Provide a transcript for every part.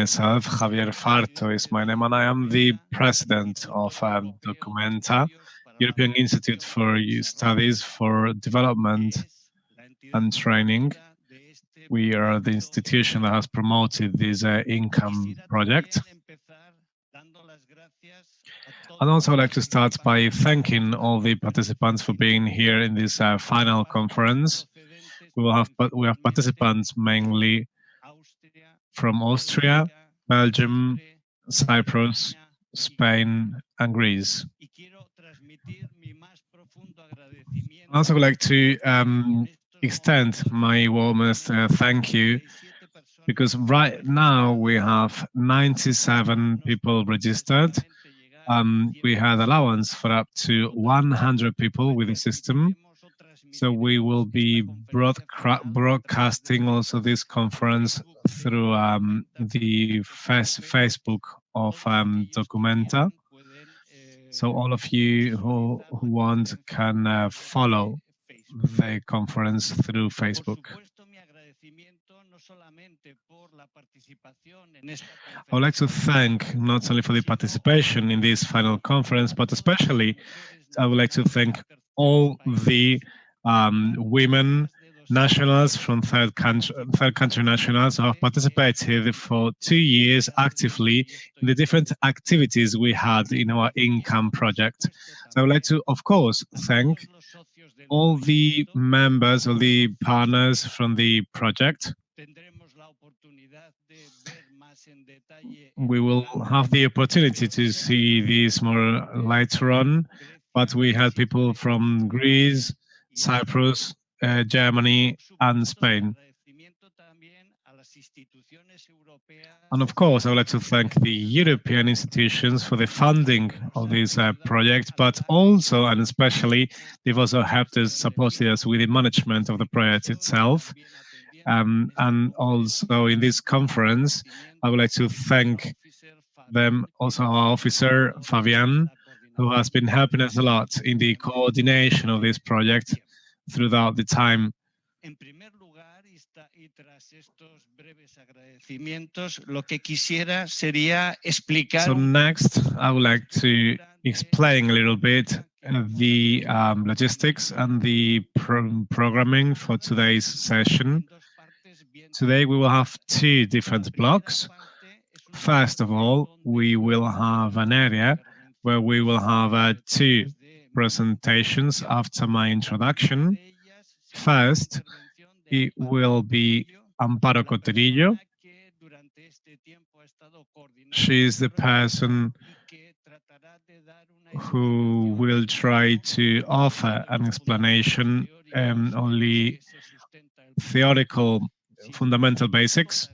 myself, Javier Farto is my name, and I am the president of Documenta, European Institute for Studies for Development and Training. We are the institution that has promoted this income project. I'd also like to start by thanking all the participants for being here in this final conference. We have participants mainly from Austria, Belgium, Cyprus, Spain, and Greece. I also would like to extend my warmest thank you, because right now we have 97 people registered. We had allowance for up to 100 people with the system. So we will be broadcasting also this conference through the Facebook of Documenta. So all of you who want can follow the conference through Facebook. I would like to thank not only for the participation in this final conference, but especially I would like to thank all the women nationals from third country nationals who have participated for 2 years actively in the different activities we had in our income project. So I would like to, of course, thank all the members or the partners from the project. We will have the opportunity to see this more later on, but we had people from Greece, Cyprus, Germany, and Spain. And of course, I would like to thank the European institutions for the funding of this project, but also and especially, they've also helped us, supported us with the management of the project itself. And also in this conference, I would like to thank them, also our officer, Fabian, who has been helping us a lot in the coordination of this project throughout the time. So next, I would like to explain a little bit the logistics and the programming for today's session. Today we will have 2 different blocks. First of all, we will have an area where we will have 2 presentations after my introduction. First, it will be Amparo Coterillo. She is the person who will try to offer an explanation only theoretical fundamental basics,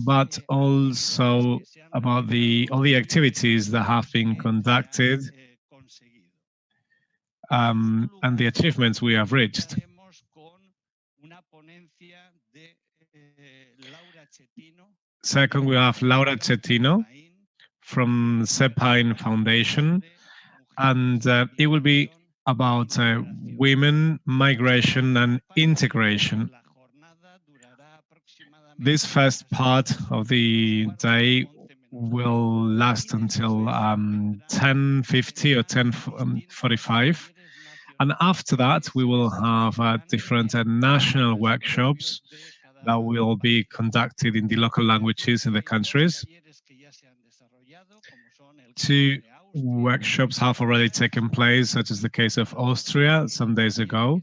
but also about all the activities that have been conducted and the achievements we have reached. Second, we have Laura Cetino from Cepine Foundation, and it will be about women, migration, and integration. This first part of the day will last until 10:50 or 10:45. And after that, we will have different national workshops that will be conducted in the local languages in the countries. 2 workshops have already taken place, such as the case of Austria some days ago,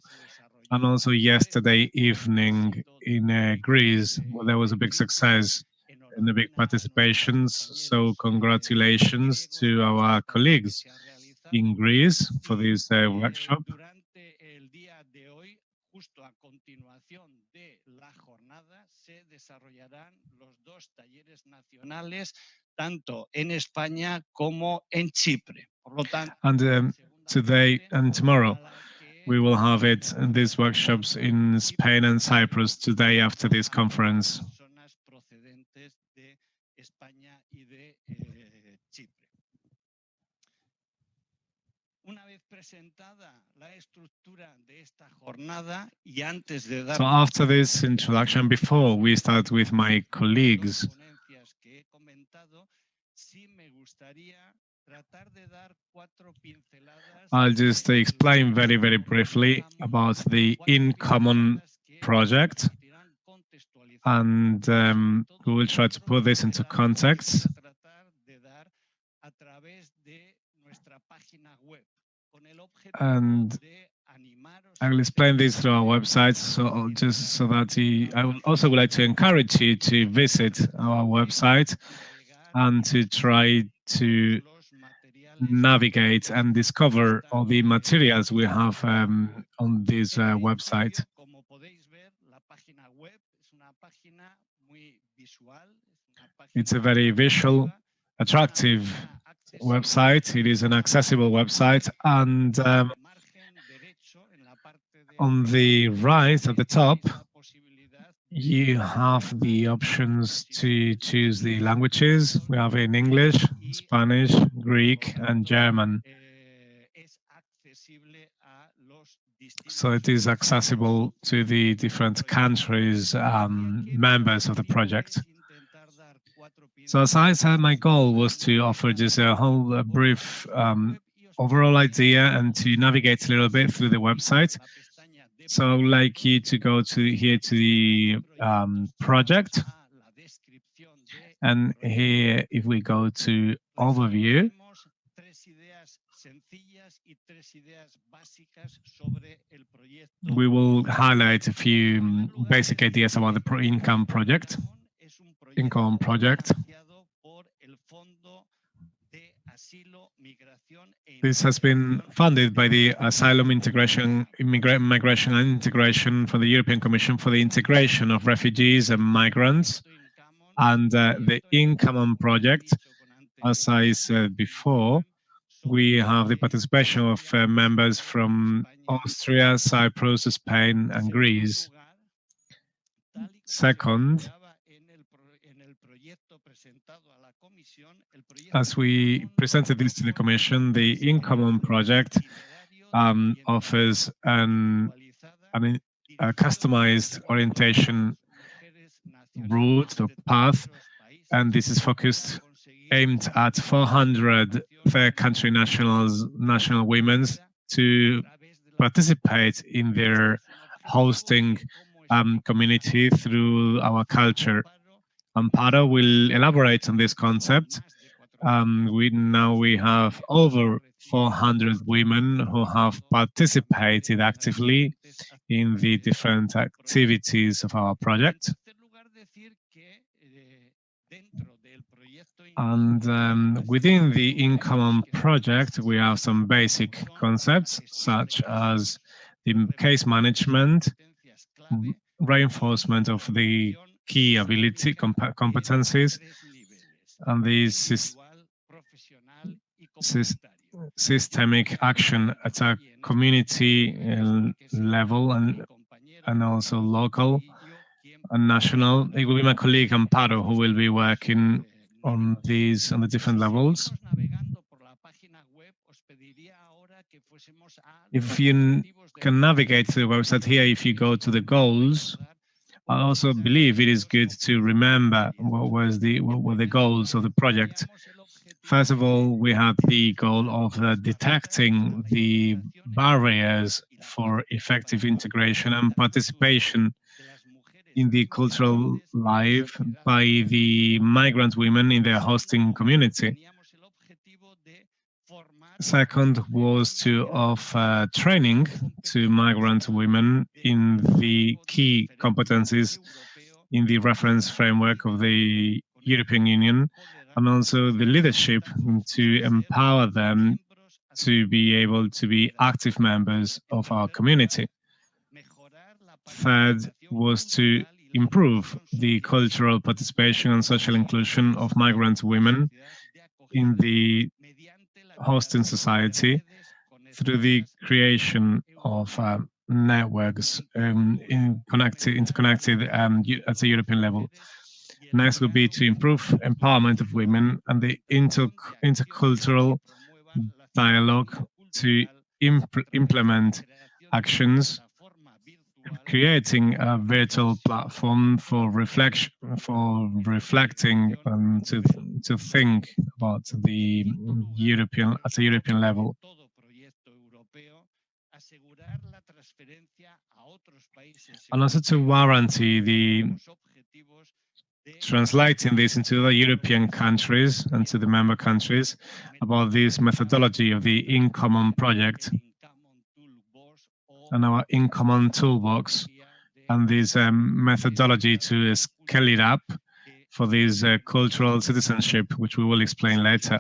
and also yesterday evening in Greece, where there was a big success and the big participations. So congratulations to our colleagues in Greece for this workshop. And today and tomorrow, we will have these workshops in Spain and Cyprus today after this conference. So after this introduction, before we start with my colleagues I'll just explain very, very briefly about the InCommon project, and we will try to put this into context. And I will explain this through our website, so just so that I would also like to encourage you to visit our website and to try to navigate and discover all the materials we have on this website. It's a very visual, attractive website. It is an accessible website, and on the right at the top, you have the options to choose the languages. We have in English, Spanish, Greek, and German. So it is accessible to the different countries, members of the project. So as I said, my goal was to offer just a whole brief overall idea and to navigate a little bit through the website. So I would like you to go to here to the project. And here, if we go to overview, we will highlight a few basic ideas about the InCommon project. InCommon project. This has been funded by the Asylum Migration and Integration for the European Commission for the integration of refugees and migrants. And the InCommon project, as I said before, we have the participation of members from Austria, Cyprus, Spain, and Greece. Second, as we presented this to the Commission, the InCommon project offers a customized orientation route or path, and this is focused, aimed at 400 third country national women to participate in their hosting community through our culture. Amparo will elaborate on this concept. We have over 400 women who have participated actively in the different activities of our project. And within the InCommon project, we have some basic concepts, such as the case management, reinforcement of the key ability competencies, and these systemic action at a community level and also local and national. It will be my colleague Amparo who will be working on these on the different levels. If you can navigate to the website here, if you go to the goals, I also believe it is good to remember what were the goals of the project. First of all, we had the goal of detecting the barriers for effective integration and participation in the cultural life by the migrant women in their hosting community. Second was to offer training to migrant women in the key competencies in the reference framework of the European Union, and also the leadership to empower them to be able to be active members of our community. Third was to improve the cultural participation and social inclusion of migrant women in the hosting society through the creation of networks interconnected at a European level. Next would be to improve empowerment of women and the intercultural dialogue to implement actions creating a virtual platform for reflection, for reflecting and to think about the European at a European level. And also to guarantee the translating this into the European countries and to the member countries about this methodology of the InCommon project and our InCommon Toolbox and this methodology to scale it up for this cultural citizenship, which we will explain later.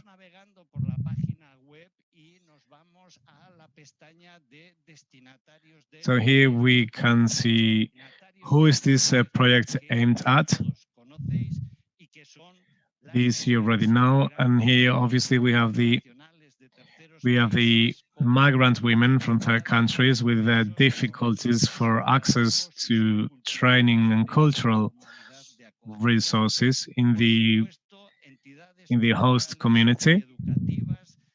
So here we can see who is this project aimed at. This you already know, and here obviously we have the migrant women from third countries with their difficulties for access to training and cultural resources in the host community.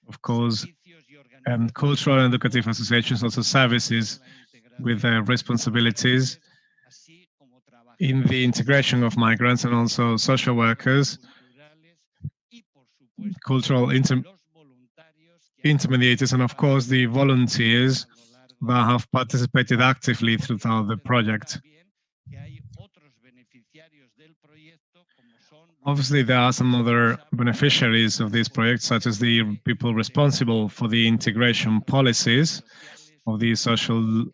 Of course, and cultural and educative associations, also services with their responsibilities in the integration of migrants, and also social workers, cultural intermediators, and of course the volunteers that have participated actively throughout the project. Obviously, there are some other beneficiaries of this project, such as the people responsible for the integration policies of the social,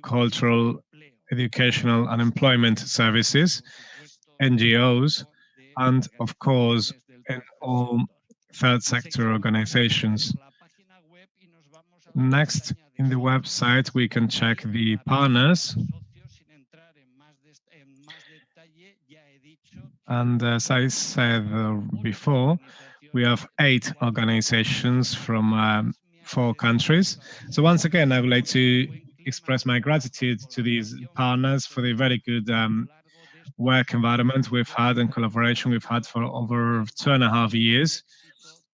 cultural, educational, and employment services, NGOs, and of course, in all third sector organizations. Next, in the website, we can check the partners. And as I said before, we have 8 organizations from 4 countries. So once again, I would like to express my gratitude to these partners for the very good work environment we've had and collaboration we've had for over 2.5 years.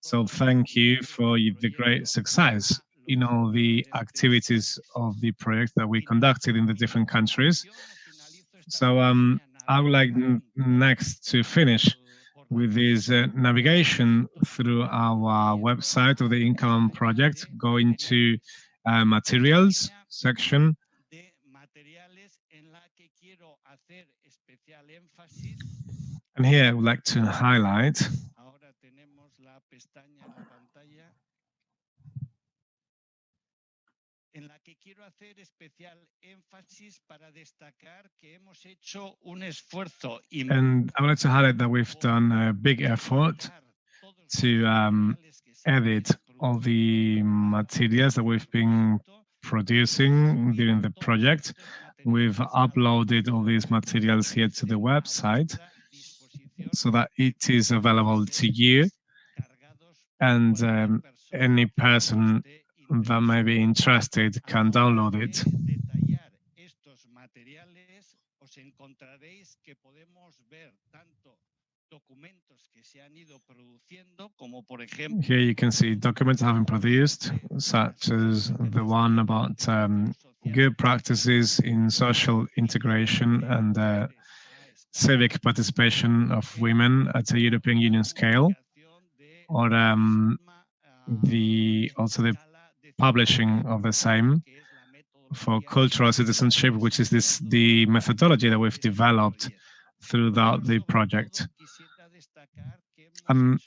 So thank you for the great success in all the activities of the project that we conducted in the different countries. So I would like next to finish with this navigation through our website of the InCommon project, going to materials section. And here I would like to highlight en la que quiero hacer especial énfasis para destacar que hemos hecho un esfuerzo. And I would like to highlight that we've done a big effort to edit all the materials that we've been producing during the project. We've uploaded all these materials here to the website so that it is available to you and any person that may be interested can download it. Here you can see documents have been produced, such as the one about good practices in social integration and civic participation of women at a European Union scale, or also the publishing of the same for cultural citizenship, which is the methodology that we've developed throughout the project.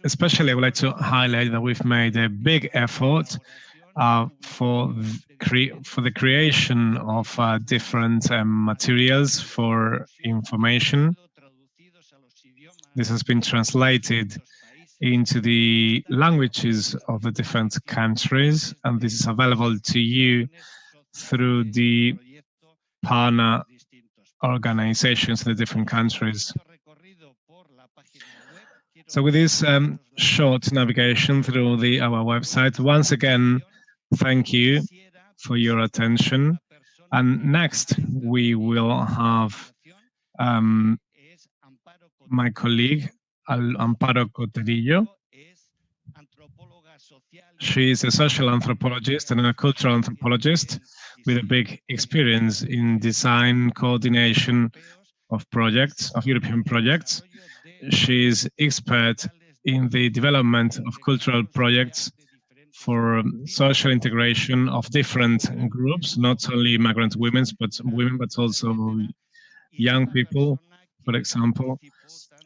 Especially, I would like to highlight that we've made a big effort for the creation of different materials for information. This has been translated into the languages of the different countries, and this is available to you through the partner organizations in the different countries. So with this short navigation through our website, once again, thank you for your attention. And next, we will have my colleague, Amparo Coterillo. She is a social anthropologist and a cultural anthropologist with a big experience in design, coordination of projects, of European projects. She is expert in the development of cultural projects for social integration of different groups, not only migrant women, but also young people, for example.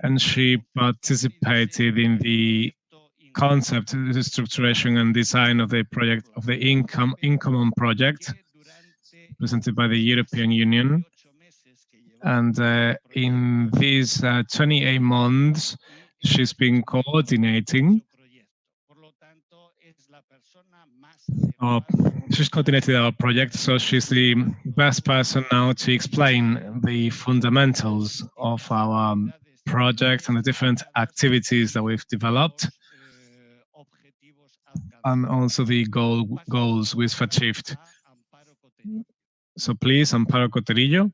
And she participated in the concept, the structuration and design of the project of the InCommon project presented by the European Union. And in these 28 months, she's been coordinating. Uh, she's coordinated our project, so she's the best person now to explain the fundamentals of our project and the different activities that we've developed, and also the goals we've achieved. So please, Amparo Coterillo.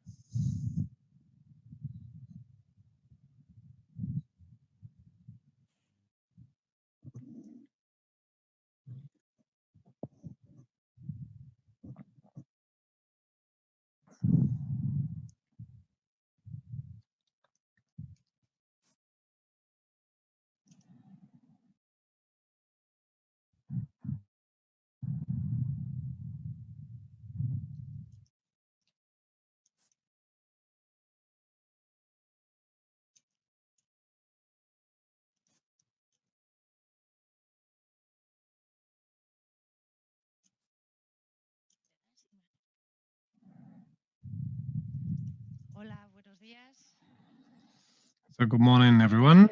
So good morning, everyone.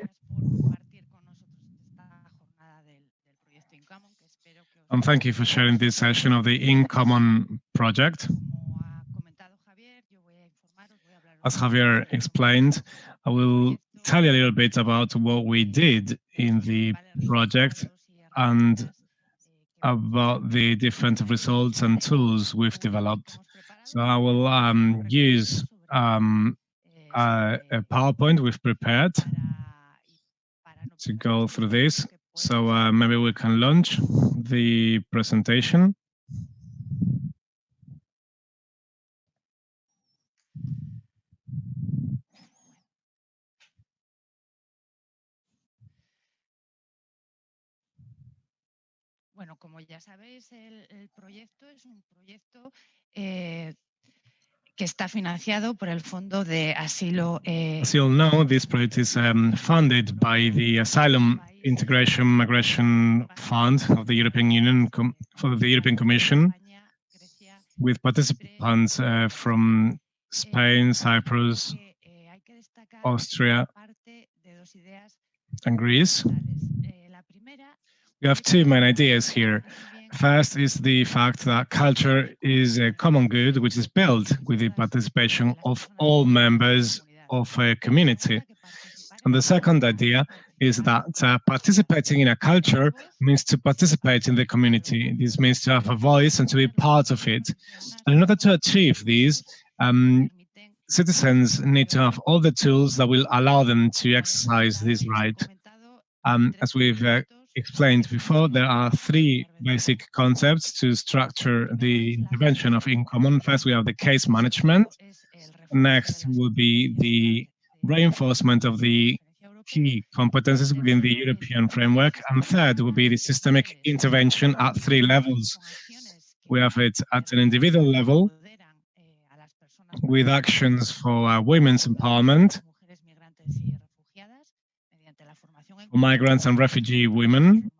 And thank you for sharing this session of the InCommon project. As Javier explained, I will tell you a little bit about what we did in the project and about the different results and tools we've developed. So I will use a PowerPoint we've prepared to go through this. So maybe we can launch the presentation. Bueno, como ya sabéis, el proyecto es un proyecto que está financiado por el Fondo de Asilo. As you'll know, this project is funded by the Asylum Integration Migration Fund of the European Union, for the European Commission, with participants from Spain, Cyprus, Austria, and Greece. We have two main ideas here. First is the fact that culture is a common good which is built with the participation of all members of a community. And the second idea is that participating in a culture means to participate in the community. This means to have a voice and to be part of it. And in order to achieve this, citizens need to have all the tools that will allow them to exercise this right. As we've explained before, there are three basic concepts to structure the intervention of InCommon. First, we have the case management. Next will be the reinforcement of the key competences within the European framework. And third will be the systemic intervention at three levels. We have it at an individual level with actions for women's empowerment, for migrants and refugee women,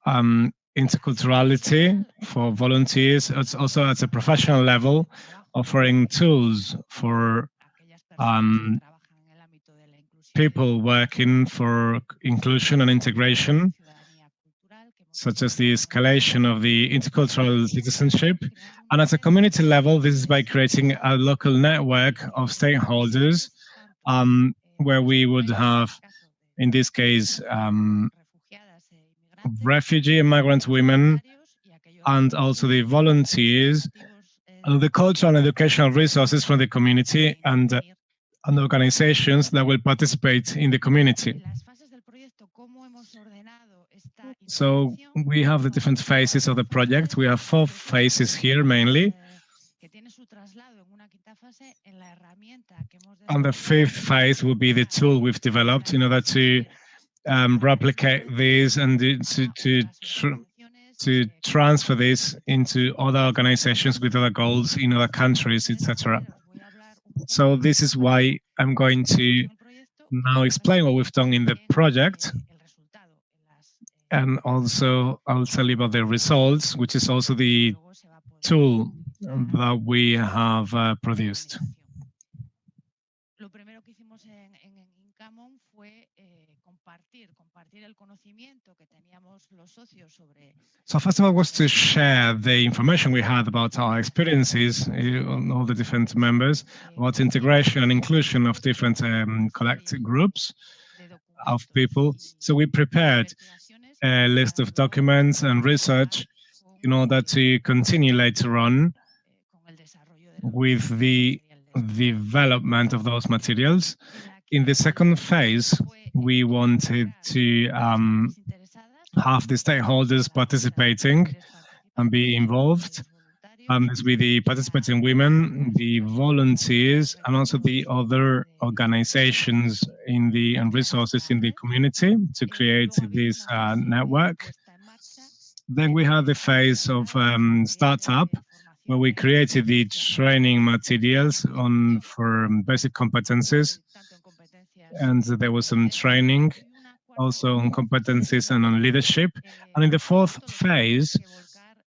interculturality for volunteers. It's also at a professional level, offering tools for people working for inclusion and integration, such as the escalation of the intercultural citizenship. And at a community level, this is by creating a local network of stakeholders where we would have, in this case, refugee and migrant women, and also the volunteers, and the cultural and educational resources from the community and organizations that will participate in the community. So we have the different phases of the project. We have 4 phases here mainly. And the 5th phase will be the tool we've developed in order to replicate this and to transfer this into other organizations with other goals in other countries, etc. So this is why I'm going to now explain what we've done in the project, and also I'll tell you about the results, which is also the tool that we have produced. Lo primero que hicimos en InCommon fue compartir el conocimiento que teníamos los socios sobre. So first of all was to share the information we had about our experiences on all the different members, about integration and inclusion of different collective groups of people. So we prepared a list of documents and research in order to continue later on with the development of those materials. In the second phase, we wanted to have the stakeholders participating and be involved. This will be the participating women, the volunteers, and also the other organizations in and resources in the community to create this network. Then we had the phase of startup, where we created the training materials for basic competencies, and there was some training also on competencies and on leadership. And in the 4th phase,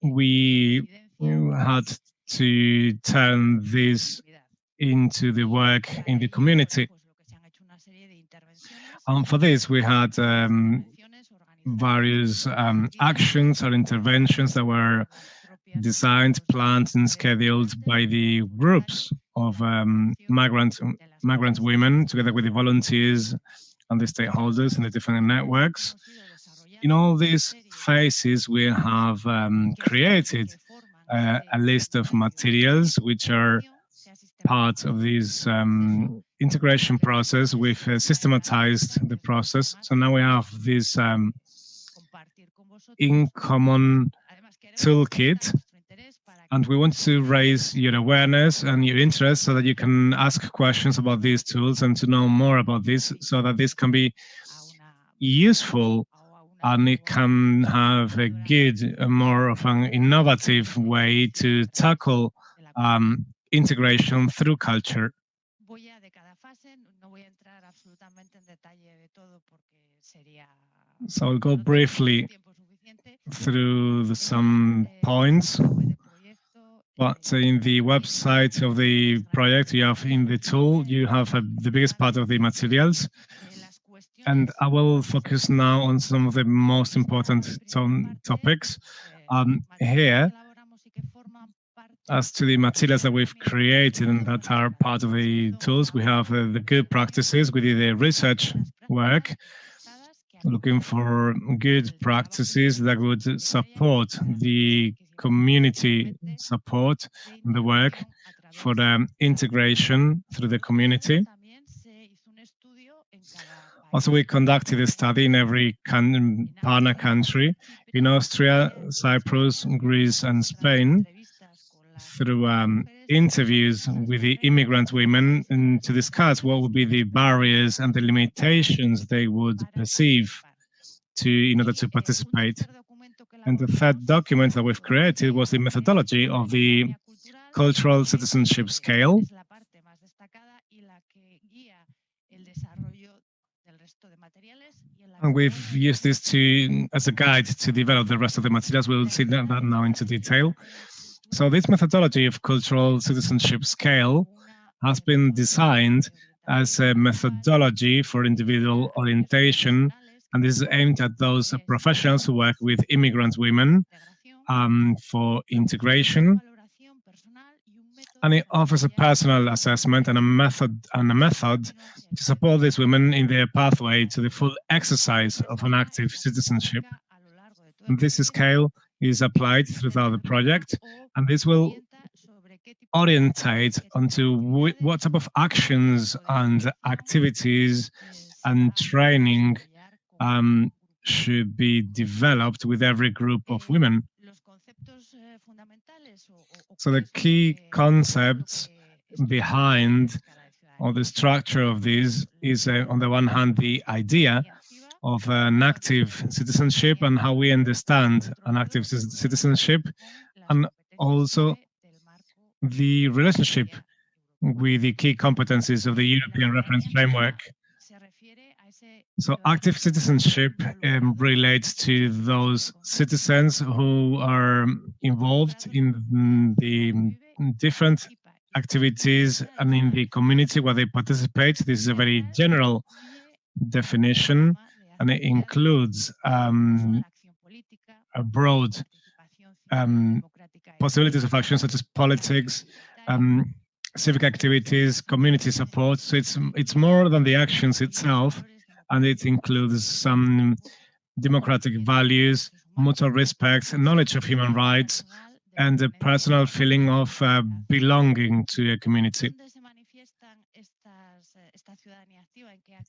we had to turn this into the work in the community. And for this, we had various actions or interventions that were designed, planned, and scheduled by the groups of migrant women, together with the volunteers and the stakeholders in the different networks. In all these phases, we have created a list of materials which are part of this integration process. We've systematized the process. So now we have this InCommon toolkit, and we want to raise your awareness and your interest so that you can ask questions about these tools and to know more about this, so that this can be useful and it can have a good, more of an innovative way to tackle integration through culture. So I'll go briefly through some points, but in the website of the project, you have in the tool, you have the biggest part of the materials. And I will focus now on some of the most important topics. Here, as to the materials that we've created and that are part of the tools, we have the good practices. We did the research work, looking for good practices that would support the community support and the work for the integration through the community. Also, we conducted a study in every partner country, in Austria, Cyprus, Greece, and Spain, through interviews with the immigrant women and to discuss what would be the barriers and the limitations they would perceive in order to participate. And the third document that we've created was the methodology of the cultural citizenship scale. And we've used this as a guide to develop the rest of the materials. We'll see that now into detail. So this methodology of cultural citizenship scale has been designed as a methodology for individual orientation, and this is aimed at those professionals who work with immigrant women for integration. And it offers a personal assessment and a method to support these women in their pathway to the full exercise of an active citizenship. And this scale is applied throughout the project, and this will orientate onto what type of actions and activities and training should be developed with every group of women. So the key concepts behind or the structure of this is, on the one hand, the idea of an active citizenship and how we understand an active citizenship, and also the relationship with the key competencies of the European reference framework. So active citizenship relates to those citizens who are involved in the different activities and in the community where they participate. This is a very general definition, and it includes a broad possibilities of action such as politics, civic activities, community support. So it's more than the actions itself, and it includes some democratic values, mutual respect, knowledge of human rights, and a personal feeling of belonging to a community.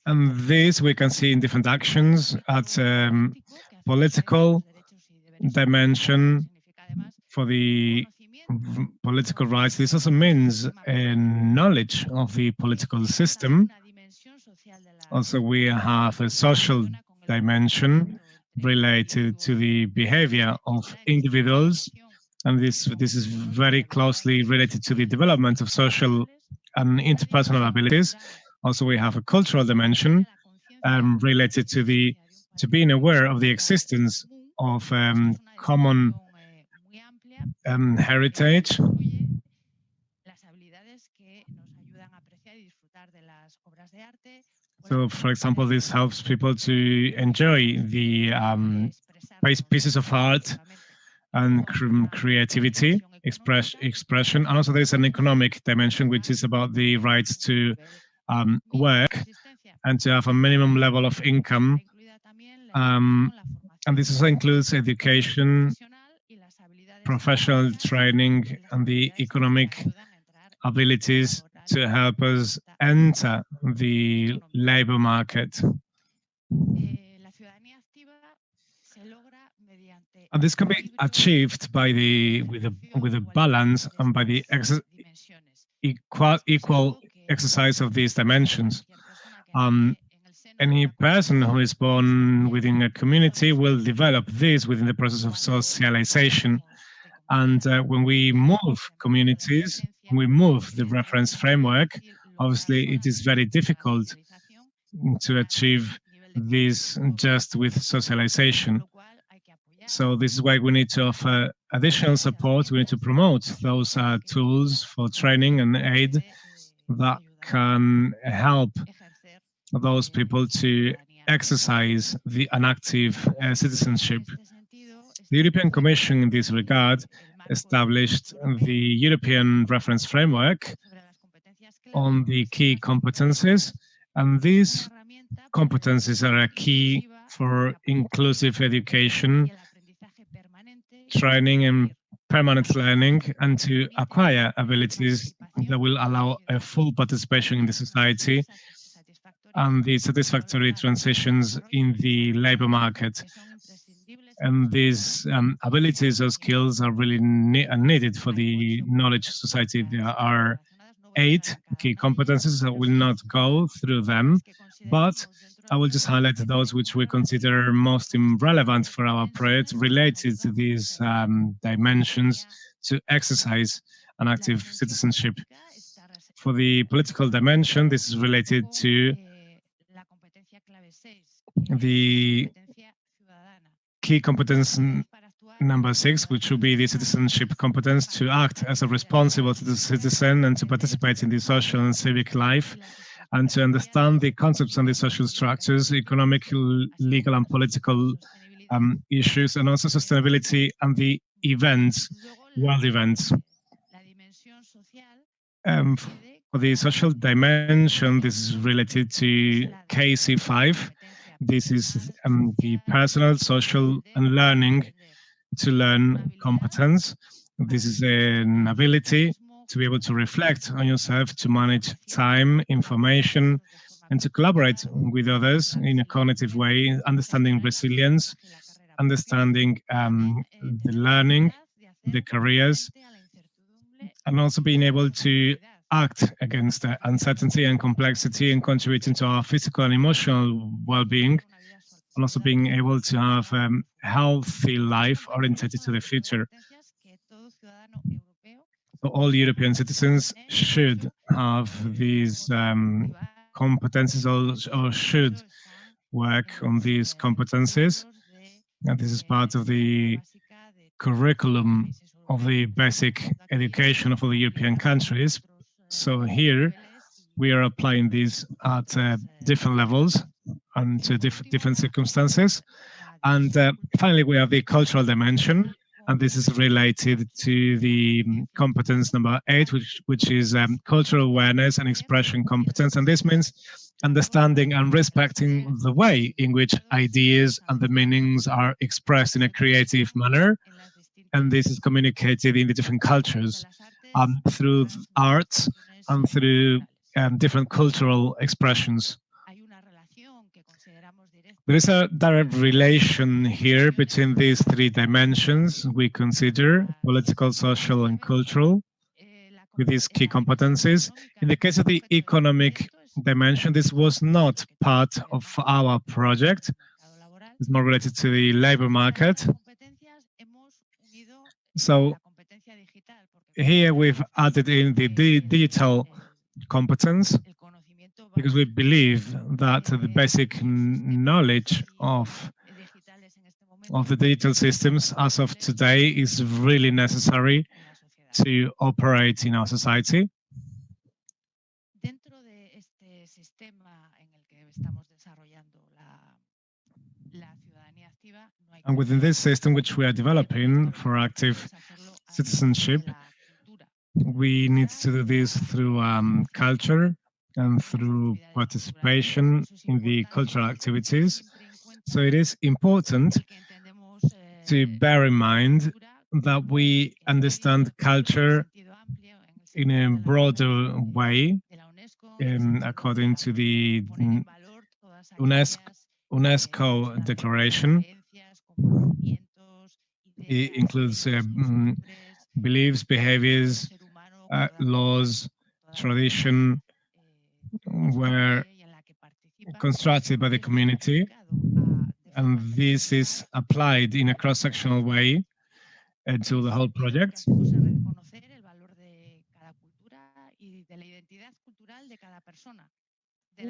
And this we can see in different actions at political dimension for the political rights. This also means a knowledge of the political system. Also, we have a social dimension related to the behavior of individuals, and this is very closely related to the development of social and interpersonal abilities. Also, we have a cultural dimension related to being aware of the existence of common heritage. So, for example, this helps people to enjoy the pieces of art and creativity, expression. And also there's an economic dimension, which is about the rights to work and to have a minimum level of income. And this also includes education, professional training, and the economic abilities to help us enter the labor market. And this can be achieved by with a balance and by the equal exercise of these dimensions. Any person who is born within a community will develop this within the process of socialization. And when we move communities, we move the reference framework, obviously it is very difficult to achieve this just with socialization. So this is why we need to offer additional support. We need to promote those tools for training and aid that can help those people to exercise an active citizenship. The European Commission, in this regard, established the European reference framework on the key competencies, and these competencies are a key for inclusive education, training and permanent learning, and to acquire abilities that will allow a full participation in the society and the satisfactory transitions in the labor market. And these abilities or skills are really needed for the knowledge society. There are 8 key competencies. I will not go through them, but I will just highlight those which we consider most relevant for our project related to these dimensions to exercise an active citizenship. For the political dimension, this is related to the key competence number 6, which will be the citizenship competence to act as a responsible citizen and to participate in the social and civic life, and to understand the concepts and the social structures, economic, legal, and political issues, and also sustainability and the events, world events. For the social dimension, this is related to KC5. This is the personal, social, and learning to learn competence. This is an ability to be able to reflect on yourself, to manage time, information, and to collaborate with others in a cognitive way, understanding resilience, understanding the learning, the careers, and also being able to act against the uncertainty and complexity and contributing to our physical and emotional well-being, and also being able to have a healthy life oriented to the future. So all European citizens should have these competencies or should work on these competencies. And this is part of the curriculum of the basic education of all the European countries. So here we are applying these at different levels and to different circumstances. And finally, we have the cultural dimension, and this is related to the competence number 8, which is cultural awareness and expression competence. And this means understanding and respecting the way in which ideas and the meanings are expressed in a creative manner. And this is communicated in the different cultures through art and through different cultural expressions. There is a direct relation here between these three dimensions we consider, political, social, and cultural, with these key competencies. In the case of the economic dimension, this was not part of our project. It's more related to the labor market. So here we've added in the digital competence because we believe that the basic knowledge of the digital systems as of today is really necessary to operate in our society. And within this system, which we are developing for active citizenship, we need to do this through culture and through participation in the cultural activities. So it is important to bear in mind that we understand culture in a broader way, according to the UNESCO Declaration. It includes beliefs, behaviors, laws, tradition, were constructed by the community, and this is applied in a cross-sectional way to the whole project.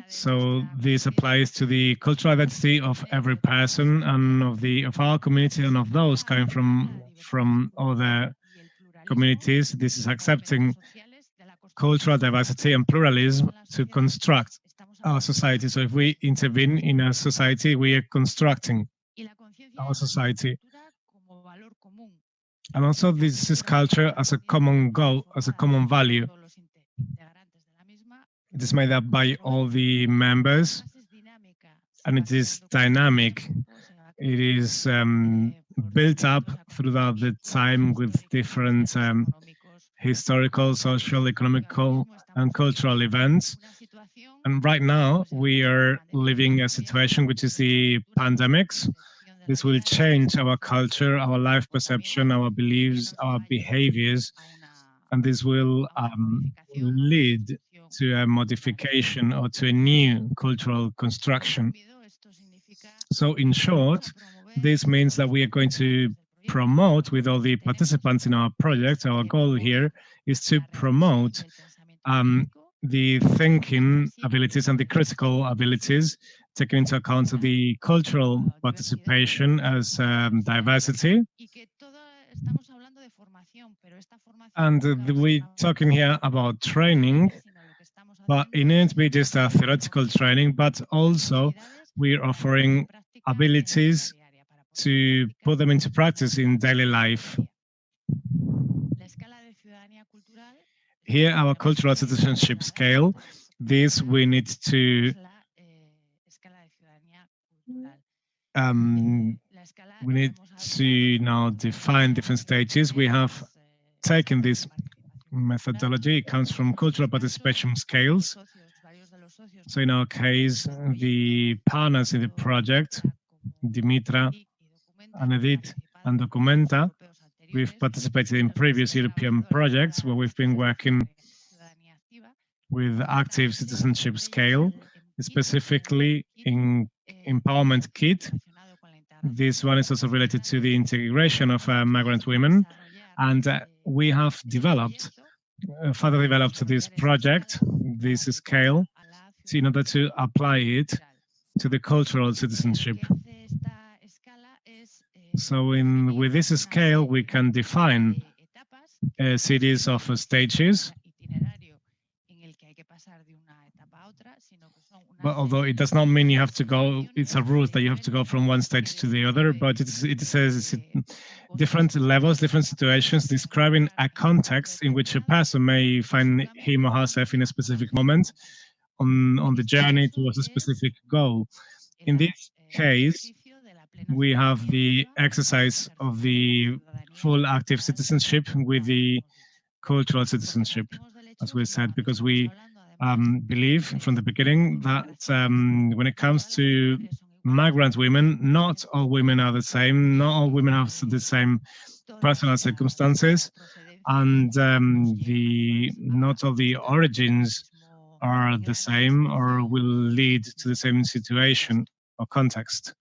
So this applies to the cultural identity of every person and of our community and of those coming from other communities. This is accepting cultural diversity and pluralism to construct our society. So if we intervene in a society, we are constructing our society. And also this is culture as a common goal, as a common value. It is made up by all the members, and it is dynamic. It is built up throughout the time with different historical, social, economical, and cultural events. And right now, we are living a situation which is the pandemics. This will change our culture, our life perception, our beliefs, our behaviors, and this will lead to a modification or to a new cultural construction. So in short, this means that we are going to promote with all the participants in our project. Our goal here is to promote the thinking abilities and the critical abilities, taking into account the cultural participation as diversity. And we're talking here about training, but it needs to be just a theoretical training, but also we're offering abilities to put them into practice in daily life. Here, our cultural citizenship scale, this we need to now define different stages. We have taken this methodology. It comes from cultural participation scales. So in our case, the partners in the project, Dimitra and Edith and Documenta, we've participated in previous European projects where we've been working with active citizenship scale, specifically in Empowerment Kit. This one is also related to the integration of migrant women. And we have developed, further developed this project, this scale, in order to apply it to the cultural citizenship. So with this scale, we can define a series of stages, but although it does not mean you have to go, it's a route that you have to go from one stage to the other, but it says different levels, different situations, describing a context in which a person may find him or herself in a specific moment on the journey towards a specific goal. In this case, we have the exercise of the full active citizenship with the cultural citizenship, as we said, because we believe from the beginning that when it comes to migrant women, not all women are the same, not all women have the same personal circumstances, and not all the origins are the same or will lead to the same situation or context.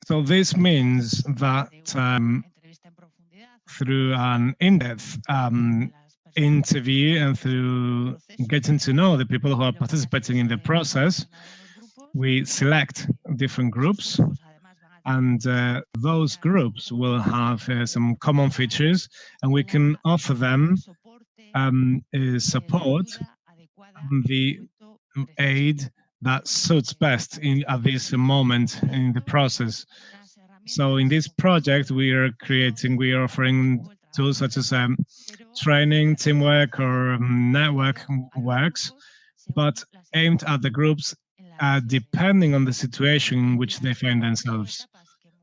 So this means that through an in-depth interview and through getting to know the people who are participating in the process, we select different groups, and those groups will have some common features, and we can offer them support and the aid that suits best at this moment in the process. So in this project, we are offering tools such as training, teamwork, or network works, but aimed at the groups depending on the situation in which they find themselves.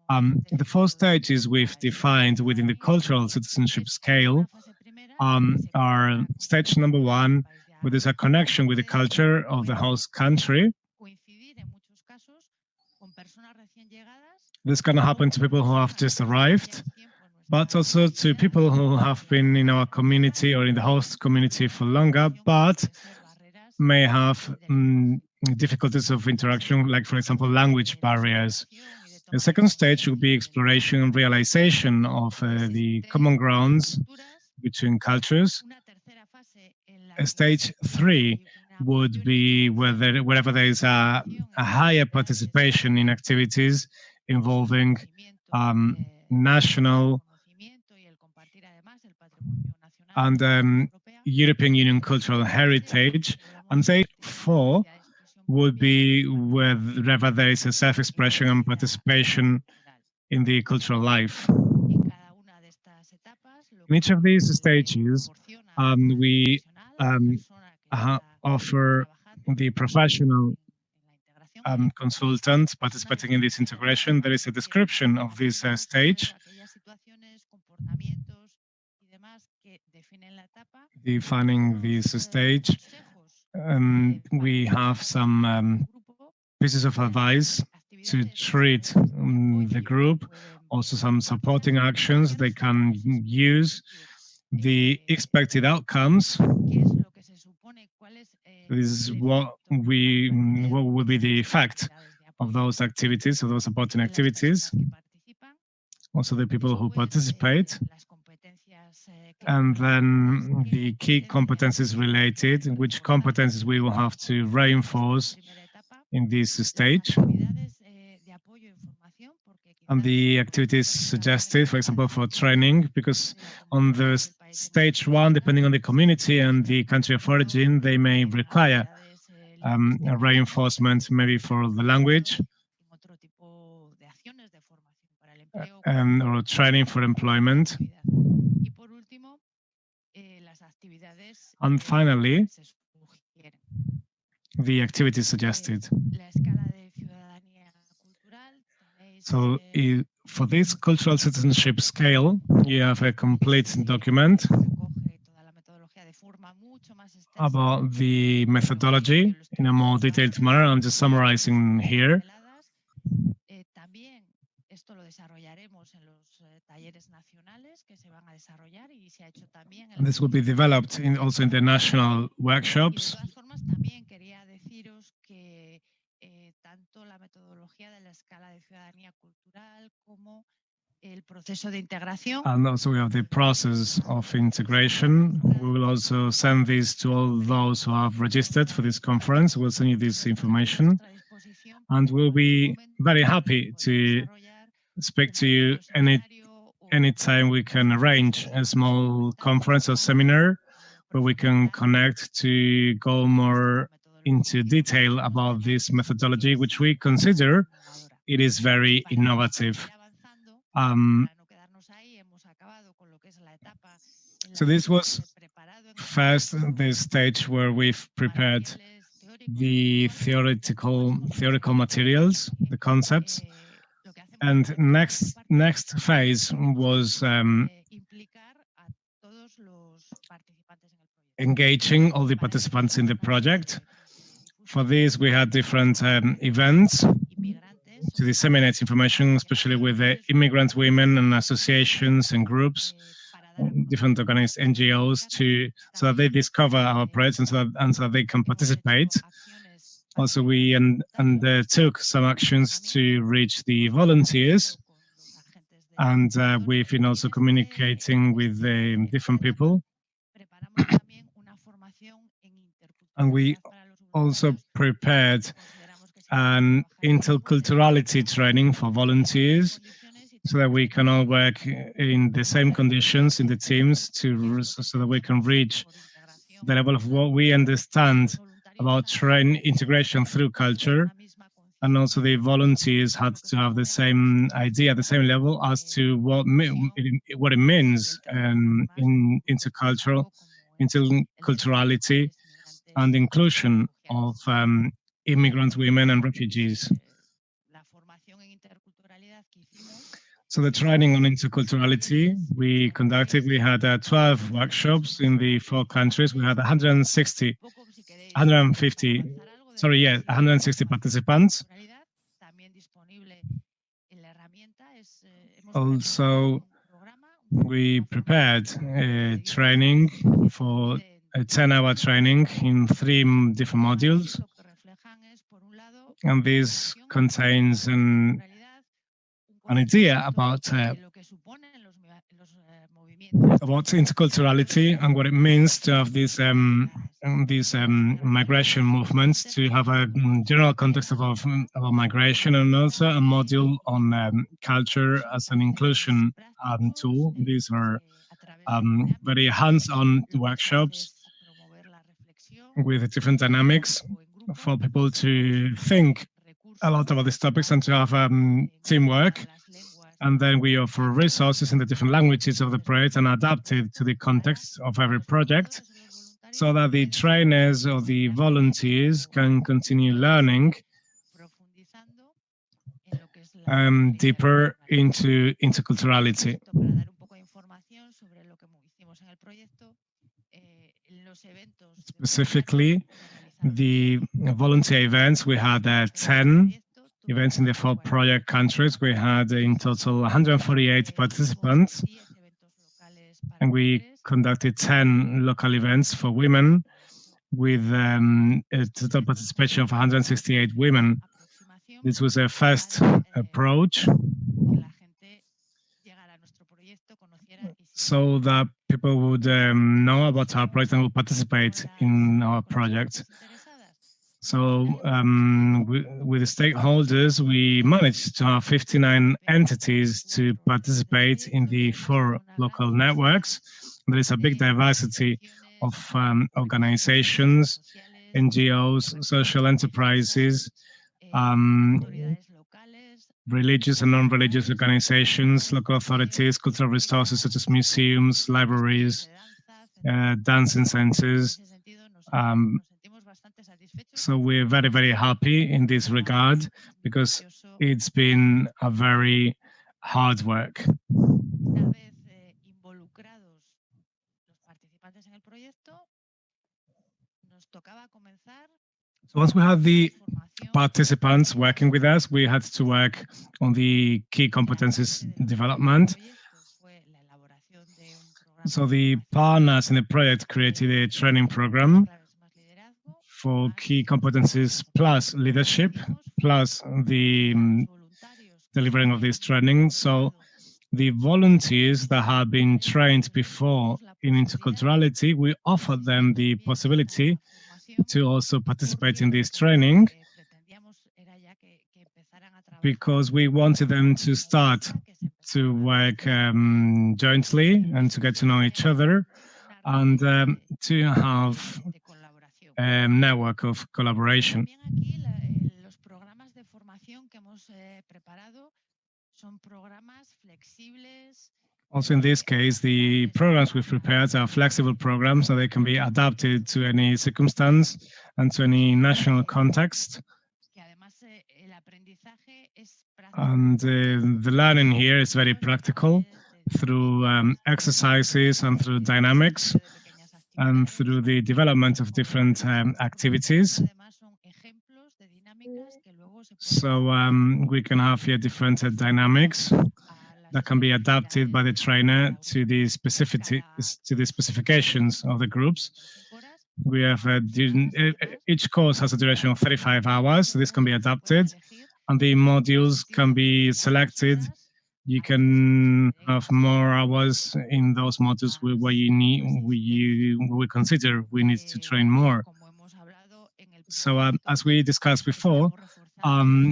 The 4 stages we've defined within the cultural citizenship scale are stage number 1, where there's a connection with the culture of the host country. This can happen to people who have just arrived, but also to people who have been in our community or in the host community for longer, but may have difficulties of interaction, like, for example, language barriers. The second stage will be exploration and realization of the common grounds between cultures. Stage 3 would be wherever there is a higher participation in activities involving national and European Union cultural heritage. And stage 4 would be wherever there is a self-expression and participation in the cultural life. In each of these stages, we offer the professional consultant participating in this integration. There is a description of this stage, defining this stage. We have some pieces of advice to treat the group, also some supporting actions they can use, the expected outcomes. This is what will be the effect of those activities, of those supporting activities, also the people who participate, and then the key competencies related, which competencies we will have to reinforce in this stage, and the activities suggested, for example, for training, because on the stage 1, depending on the community and the country of origin, they may require a reinforcement maybe for the language or training for employment. And finally, the activities suggested. So for this cultural citizenship scale, you have a complete document about the methodology in a more detailed manner. I'm just summarizing here. Esto lo desarrollaremos en los talleres nacionales que se van a desarrollar y se ha hecho también. And this will be developed also in the national workshops. De todas formas, también quería deciros que tanto la metodología de la escala de ciudadanía cultural como el proceso de integración. And also we have the process of integration. We will also send this to all those who have registered for this conference. We'll send you this information. And we'll be very happy to speak to you anytime we can arrange a small conference or seminar where we can connect to go more into detail about this methodology, which we consider it is very innovative. So this was first the stage where we've prepared the theoretical materials, the concepts, and next phase was engaging all the participants in the project. For this, we had different events to disseminate information, especially with the immigrant women and associations and groups, different organized NGOs, so that they discover our projects and so that they can participate. Also, we undertook some actions to reach the volunteers, and we've been also communicating with different people. And we also prepared an interculturality training for volunteers so that we can all work in the same conditions in the teams so that we can reach the level of what we understand about integration through culture. And also the volunteers had to have the same idea, the same level as to what it means in interculturality and inclusion of immigrant women and refugees. So the training on interculturality we conducted, we had 12 workshops in the 4 countries. We had 160 participants. Also, we prepared a training for a 10-hour training in 3 different modules. And this contains an idea about interculturality and what it means to have these migration movements, to have a general context about migration, and also a module on culture as an inclusion tool. These are very hands-on workshops with different dynamics for people to think a lot about these topics and to have teamwork. And then we offer resources in the different languages of the project and adapt it to the context of every project so that the trainers or the volunteers can continue learning deeper into interculturality. Specifically, the volunteer events, we had 10 events in the 4 project countries. We had in total 148 participants, and we conducted 10 local events for women with a total participation of 168 women. This was a first approach so that people would know about our project and will participate in our project. So with the stakeholders, we managed to have 59 entities to participate in the 4 local networks. There is a big diversity of organizations, NGOs, social enterprises, religious and non-religious organizations, local authorities, cultural resources such as museums, libraries, dancing centers. So we're very, very happy in this regard because it's been a very hard work. So once we had the participants working with us, we had to work on the key competencies development. So the partners in the project created a training program for key competencies plus leadership, plus the delivering of this training. So the volunteers that have been trained before in interculturality, we offered them the possibility to also participate in this training because we wanted them to start to work jointly and to get to know each other and to have a network of collaboration. Also, in this case, the programs we've prepared are flexible programs, so they can be adapted to any circumstance and to any national context. And the learning here is very practical through exercises and through dynamics and through the development of different activities. So we can have here different dynamics that can be adapted by the trainer to the specifications of the groups. We have each course has a duration of 35 hours, so this can be adapted, and the modules can be selected. You can have more hours in those modules where you need, where we consider we need to train more. So as we discussed before,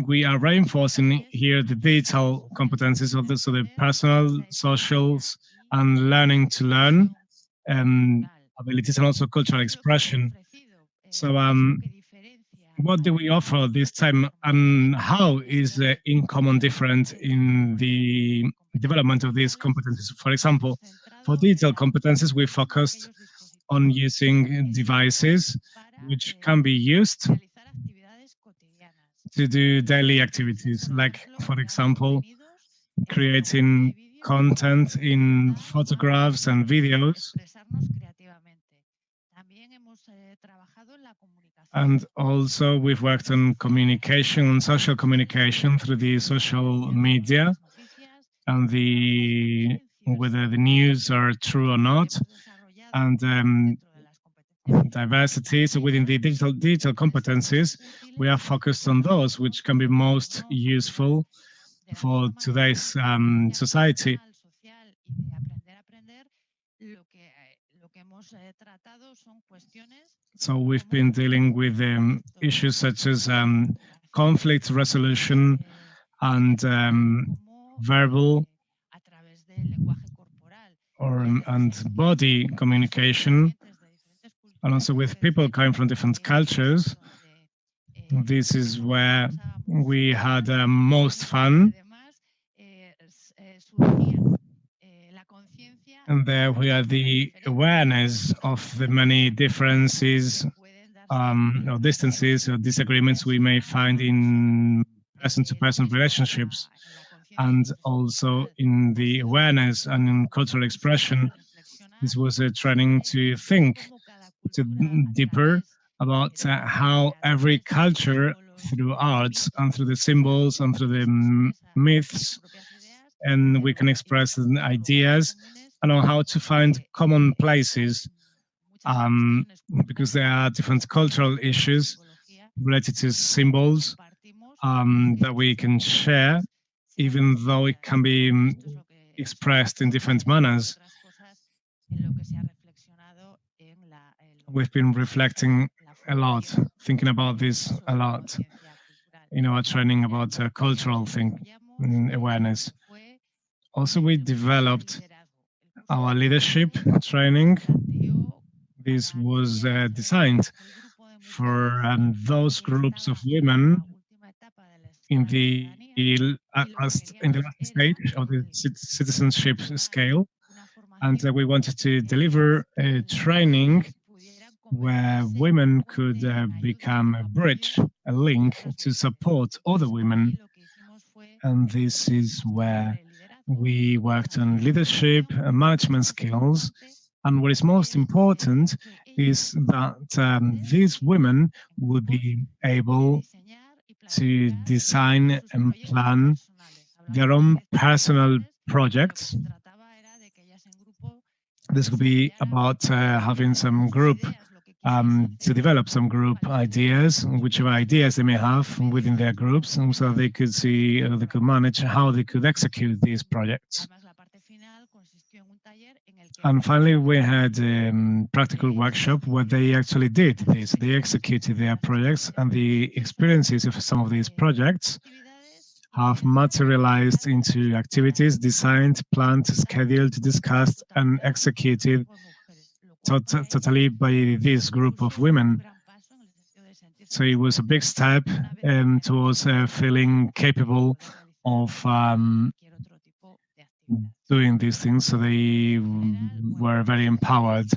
we are reinforcing here the digital competencies of so the personal, socials, and learning to learn abilities, and also cultural expression. So what do we offer this time, and how is InCommon different in the development of these competencies? For example, for digital competencies, we focused on using devices which can be used to do daily activities, like, for example, creating content in photographs and videos. And also we've worked on communication, on social communication through the social media and whether the news are true or not, and diversity. So within the digital competencies, we are focused on those which can be most useful for today's society. So we've been dealing with issues such as conflict resolution and verbal and body communication, and also with people coming from different cultures. This is where we had most fun. And there we had the awareness of the many differences or distances or disagreements we may find in person-to-person relationships, and also in the awareness and in cultural expression. This was a training to think deeper about how every culture, through arts and through the symbols and through the myths, and we can express ideas and on how to find common places, because there are different cultural issues related to symbols that we can share, even though it can be expressed in different manners. We've been reflecting a lot, thinking about this a lot in our training about cultural awareness. Also, we developed our leadership training. This was designed for those groups of women in the last stage of the citizenship scale, and we wanted to deliver a training where women could become a bridge, a link to support other women. And this is where we worked on leadership and management skills. And what is most important is that these women would be able to design and plan their own personal projects. This could be about having some group to develop some group ideas, whichever ideas they may have within their groups, and so they could see, they could manage how they could execute these projects. And finally, we had a practical workshop where they actually did this. They executed their projects, and the experiences of some of these projects have materialized into activities designed, planned, scheduled, discussed, and executed totally by this group of women. So it was a big step towards feeling capable of doing these things. So they were very empowered.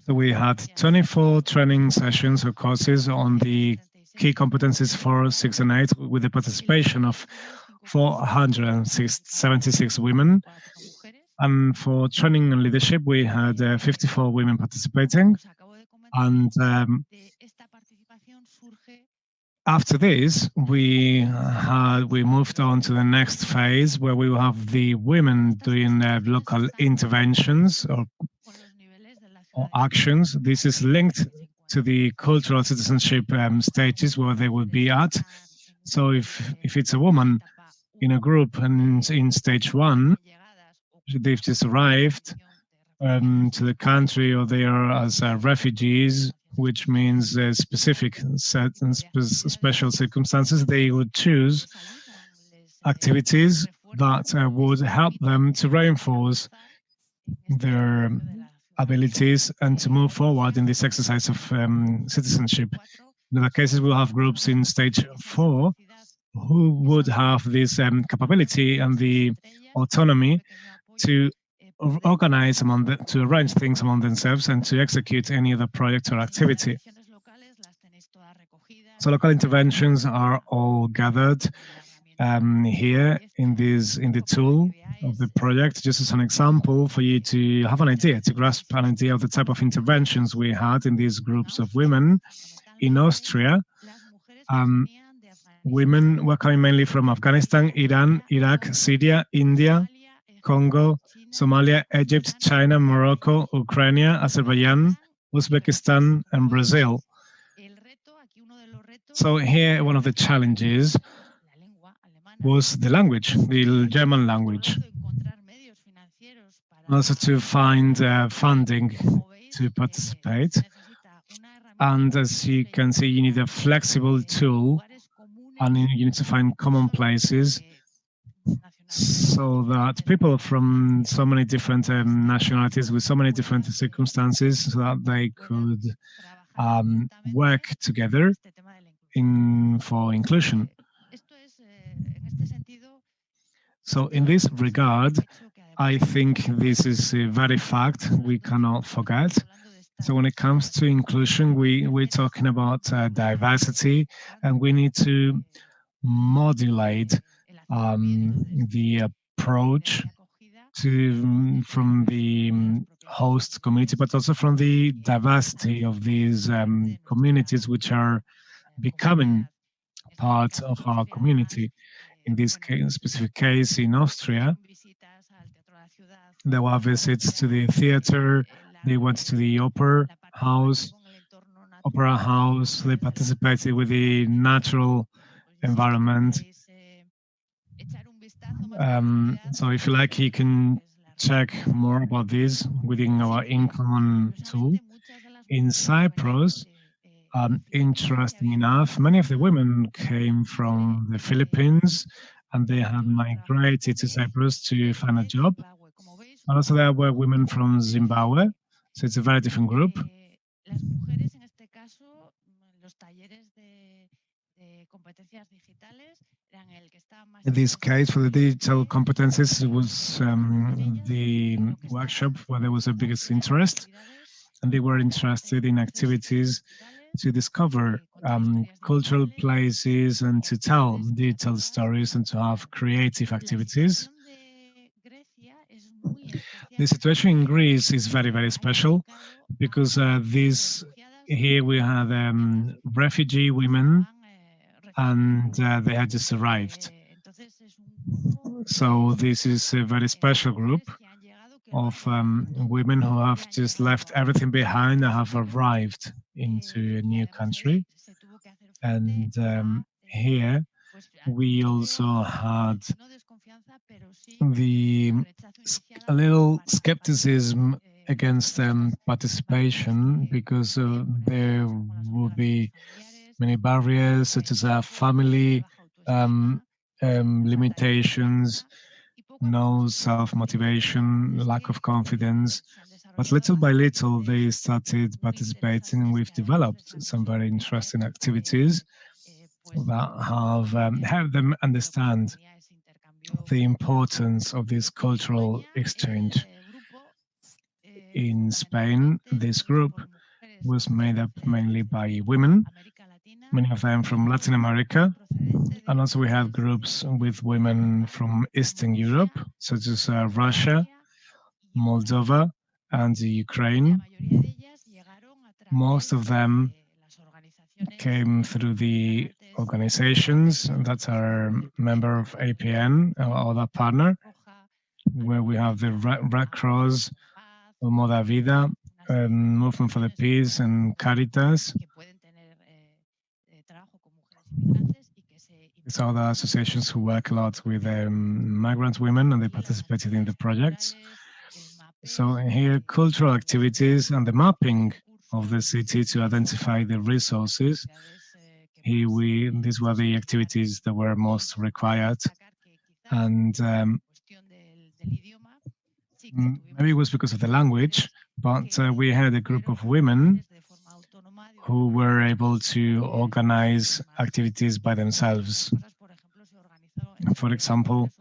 So we had 24 training sessions or courses on the key competencies 4, 6, and 8 with the participation of 476 women. And for training and leadership, we had 54 women participating. And after this, we moved on to the next phase where we will have the women doing local interventions or actions. This is linked to the cultural citizenship stages where they will be at. So if it's a woman in a group and in stage 1, they've just arrived to the country, or they are as refugees, which means specific set and special circumstances, they would choose activities that would help them to reinforce their abilities and to move forward in this exercise of citizenship. In other cases, we'll have groups in stage 4 who would have this capability and the autonomy to organize to arrange things among themselves and to execute any other project or activity. So local interventions are all gathered here in the tool of the project, just as an example for you to have an idea, to grasp an idea of the type of interventions we had in these groups of women. In Austria, women were coming mainly from Afghanistan, Iran, Iraq, Syria, India, Congo, Somalia, Egypt, China, Morocco, Ukraine, Azerbaijan, Uzbekistan, and Brazil. So here, one of the challenges was the language, the German language. Also to find funding to participate. And as you can see, you need a flexible tool, and you need to find common places so that people from so many different nationalities with so many different circumstances, so that they could work together for inclusion. So in this regard, I think this is a very fact we cannot forget. So when it comes to inclusion, we're talking about diversity, and we need to modulate the approach from the host community, but also from the diversity of these communities which are becoming part of our community. In this specific case, in Austria, there were visits to the theater, they went to the opera house, they participated with the natural environment. So if you like, you can check more about this within our InCommon tool. In Cyprus, interesting enough, many of the women came from the Philippines, and they had migrated to Cyprus to find a job. And also there were women from Zimbabwe, so it's a very different group. In this case, for the digital competencies, it was the workshop where there was the biggest interest, and they were interested in activities to discover cultural places and to tell stories and to have creative activities. The situation in Greece is very, very special because here we have refugee women and they had just arrived. So this is a very special group of women who have just left everything behind and have arrived into a new country. And here we also had a little skepticism against participation because there will be many barriers such as family limitations, no self-motivation, lack of confidence. But little by little, they started participating, and we've developed some very interesting activities that have helped them understand the importance of this cultural exchange. In Spain, this group was made up mainly by women, many of them from Latin America, and also we had groups with women from Eastern Europe, such as Russia, Moldova, and Ukraine. Most of them came through the organizations that are member of APN or other partner, where we have the Red Cross, Moda Vida, Movement for the Peace, and Caritas. These are the associations who work a lot with migrant women, and they participated in the projects. So here, cultural activities and the mapping of the city to identify the resources. These were the activities that were most required, and maybe it was because of the language, but we had a group of women who were able to organize activities by themselves. For example,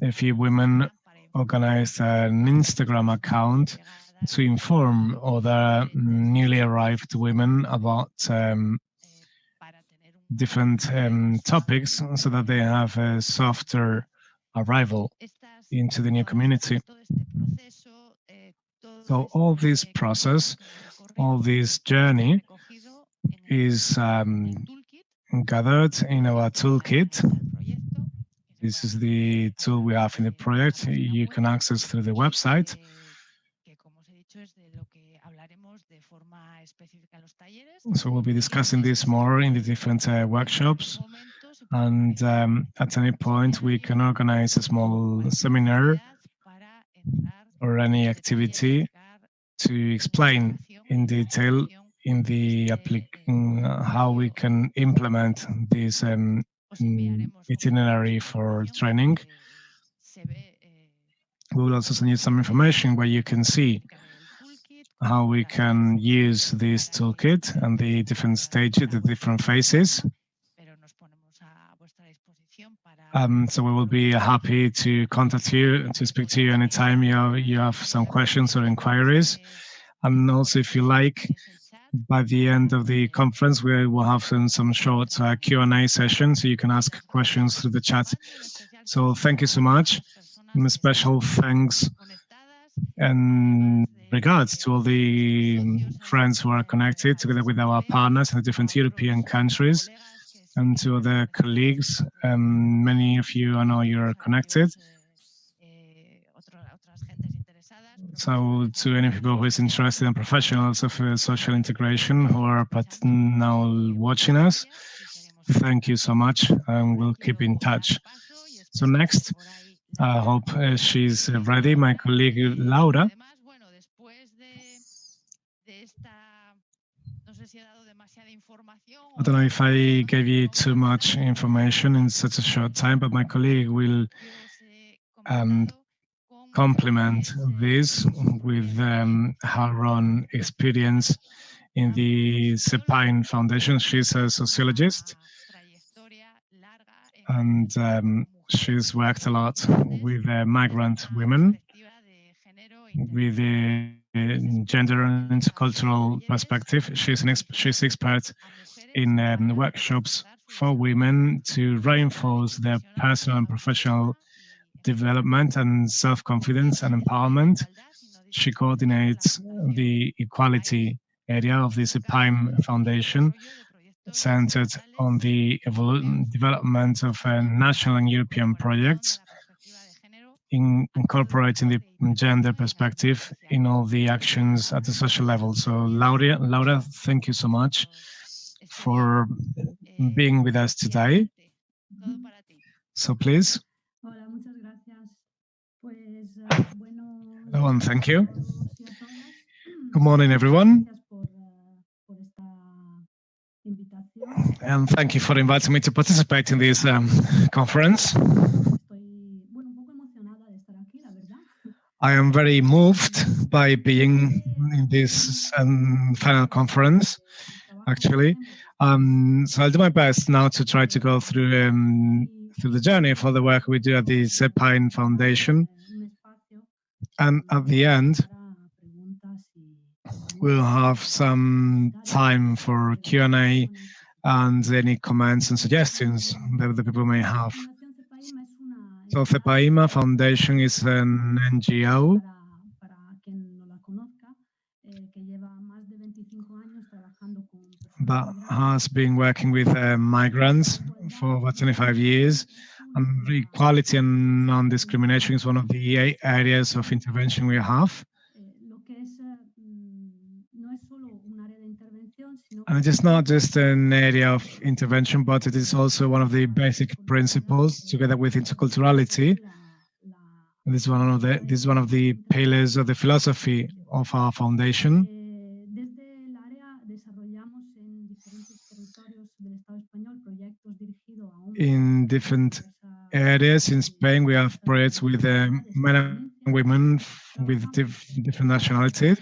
a few women organized an Instagram account to inform other newly arrived women about different topics so that they have a softer arrival into the new community. So all this process, all this journey is gathered in our toolkit. This is the tool we have in the project. You can access through the website. So we'll be discussing this more in the different workshops. And at any point, we can organize a small seminar or any activity to explain in detail in the how we can implement this itinerary for training. We will also send you some information where you can see how we can use this toolkit and the different stages, the different phases. So we will be happy to contact you, to speak to you anytime you have some questions or inquiries. And also, if you like, by the end of the conference, we will have some short Q&A session, so you can ask questions through the chat. So thank you so much. And a special thanks and regards to all the friends who are connected together with our partners in the different European countries, and to other colleagues. Many of you, I know you're connected. So to any people who is interested in professionals of social integration who are now watching us, thank you so much, and we'll keep in touch. So next, I hope she's ready, my colleague Laura. I don't know if I gave you too much information in such a short time, but my colleague will complement this with her own experience in the Cepine Foundation. She's a sociologist, and she's worked a lot with migrant women, with the gender and intercultural perspective. She's expert in workshops for women to reinforce their personal and professional development and self-confidence and empowerment. She coordinates the equality area of the CIPIME Foundation, centered on the development of national and European projects, incorporating the gender perspective in all the actions at the social level. So Laura, thank you so much for being with us today. So please. Hello and thank you. Good morning, everyone. And thank you for inviting me to participate in this conference. I am very moved by being in this final conference, actually. So I'll do my best now to try to go through the journey for the work we do at the CIPIME Foundation. And at the end, we'll have some time for Q&A and any comments and suggestions that the people may have. So CIPIME Foundation is an NGO that has been working with migrants for over 25 years. And equality and non-discrimination is one of the areas of intervention we have. And it is not just an area of intervention, but it is also one of the basic principles, together with interculturality. And this is one of the pillars of the philosophy of our foundation. In different areas in Spain, we have projects with men and women with different nationalities.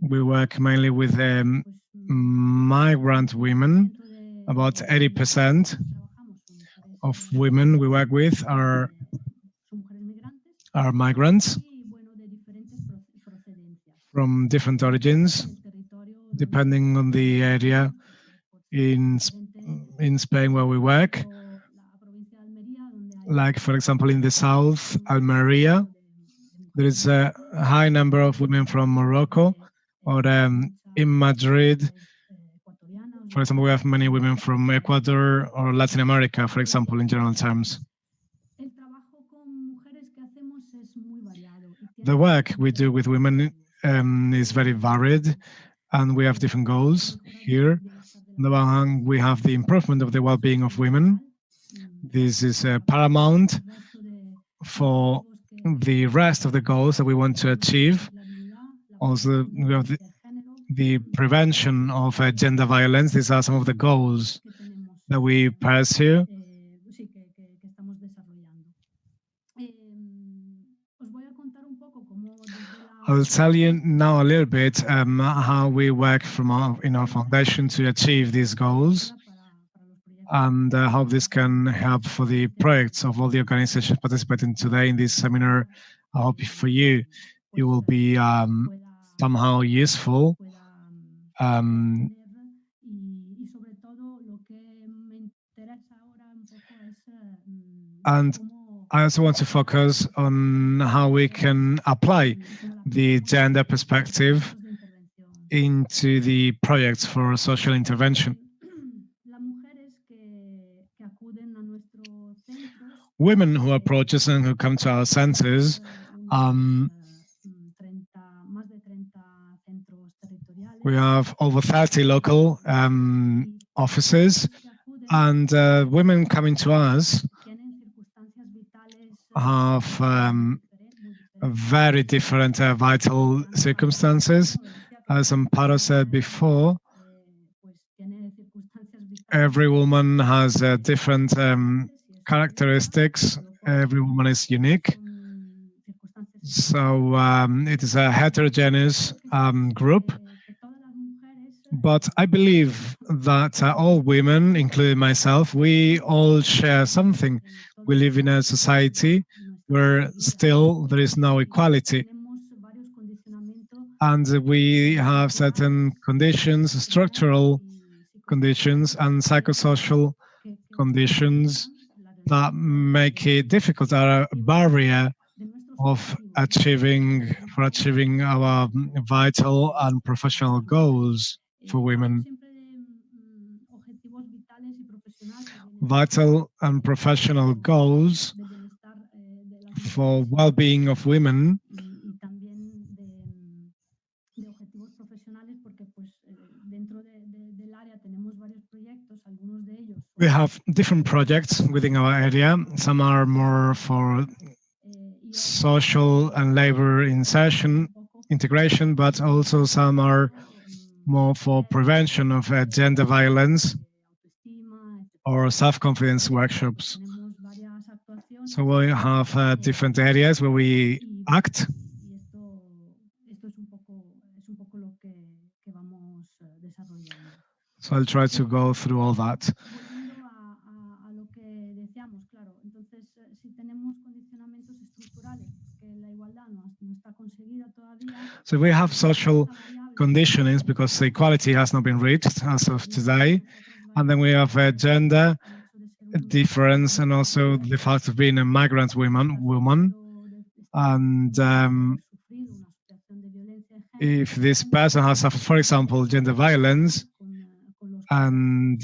We work mainly with migrant women. About 80% of women we work with are migrants from different origins, depending on the area in Spain where we work. Like, for example, in the south, Almeria, there is a high number of women from Morocco, or in Madrid, for example, we have many women from Ecuador or Latin America, for example, in general terms. The work we do with women is very varied, and we have different goals here. On the one hand, we have the improvement of the well-being of women. This is paramount for the rest of the goals that we want to achieve. Also, we have the prevention of gender violence. These are some of the goals that we pursue. I'll tell you now a little bit how we work in our foundation to achieve these goals, and how this can help for the projects of all the organizations participating today in this seminar. I hope for you, it will be somehow useful. And I also want to focus on how we can apply the gender perspective into the projects for social intervention. Women who approach us and who come to our centers, we have over 30 local offices, and women coming to us have very different vital circumstances. As Amparo said before, every woman has different characteristics. Every woman is unique. So it is a heterogeneous group. But I believe that all women, including myself, we all share something. We live in a society where still there is no equality. And we have certain conditions, structural conditions and psychosocial conditions that make it difficult, are a barrier of achieving our vital and professional goals for women. Vital and professional goals for well-being of women we have different projects within our area. Some are more for social and labor integration, but also some are more for prevention of gender violence or self-confidence workshops. So we have different areas where we act. So I'll try to go through all that. So we have social conditionings because equality has not been reached as of today. And then we have a gender difference and also the fact of being a migrant woman. And if this person has suffered, for example, gender violence, and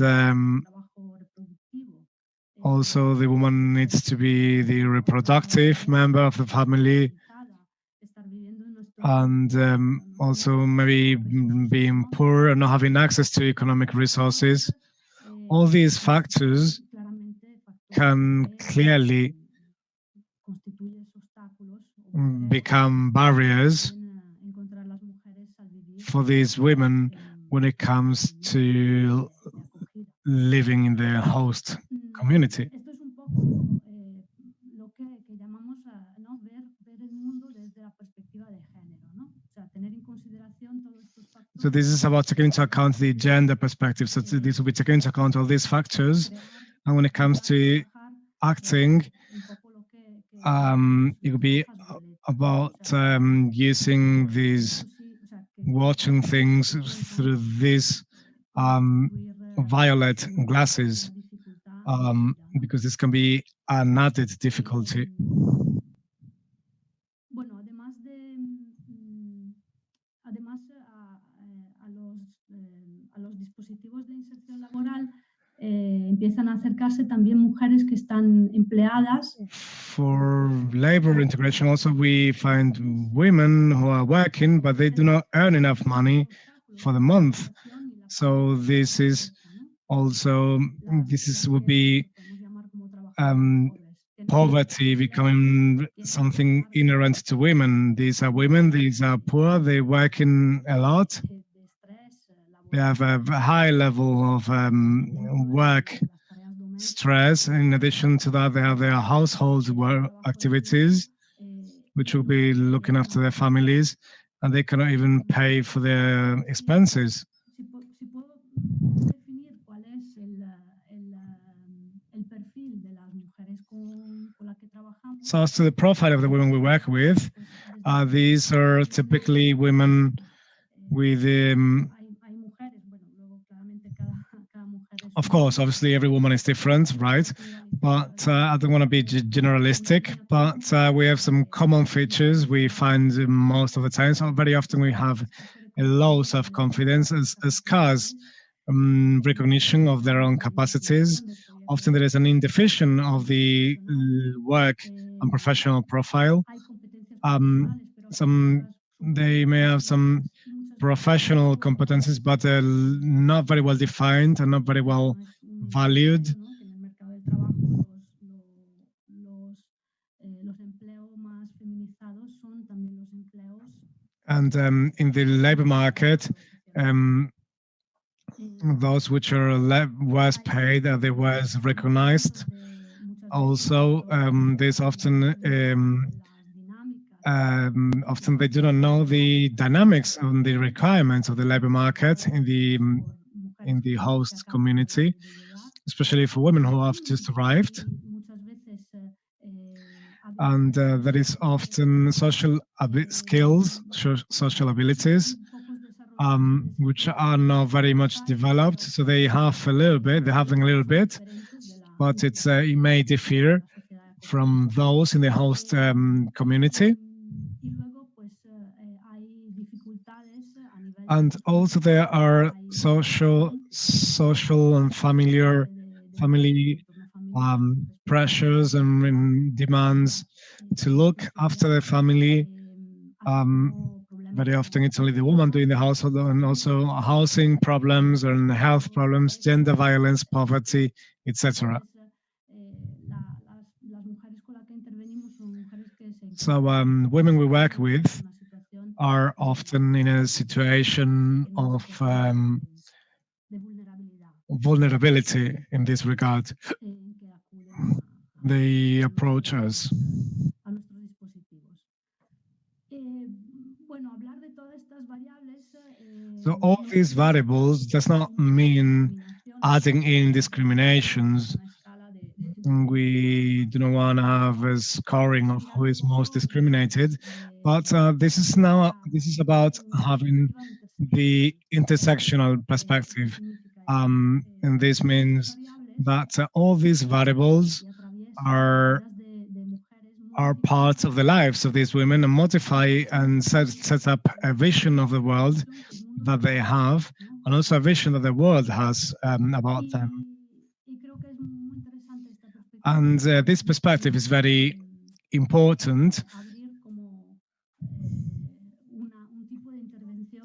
also the woman needs to be the reproductive member of the family, and also maybe being poor and not having access to economic resources. All these factors can clearly become barriers for these women when it comes to living in the host community. So this is about taking into account the gender perspective. So this will be taking into account all these factors. And when it comes to acting, it will be about using these, watching things through these violet glasses, because this can be an added difficulty. For labor integration, also we find women who are working, but they do not earn enough money for the month. So this is also, would be poverty becoming something inherent to women. These are women, these are poor, they're working a lot. They have a high level of work stress. In addition to that, they have their household work activities, which will be looking after their families, and they cannot even pay for their expenses. So as to the profile of the women we work with, these are typically women with of course, obviously every woman is different, right? But I don't want to be generalistic, but we have some common features we find most of the time. So very often we have a low self-confidence, a scarce recognition of their own capacities. Often there is an indefinition of the work and professional profile. They may have some professional competencies, but not very well defined and not very well valued. And in the labor market, those which are worse paid are the worst recognized. Also, there's often they do not know the dynamics and the requirements of the labor market in the host community, especially for women who have just arrived. And there is often social skills, social abilities, which are not very much developed. So they have a little bit, they're having a little bit, but it may differ from those in the host community. And also there are social and family pressures and demands to look after the family. Very often it's only the woman doing the household, and also housing problems and health problems, gender violence, poverty, etc. So women we work with are often in a situation of vulnerability in this regard. They approach us. So all these variables does not mean adding in discriminations. We do not want to have a scoring of who is most discriminated, but this is about having the intersectional perspective, and this means that all these variables are parts of the lives of these women and modify and set up a vision of the world that they have, and also a vision that the world has about them. And this perspective is very important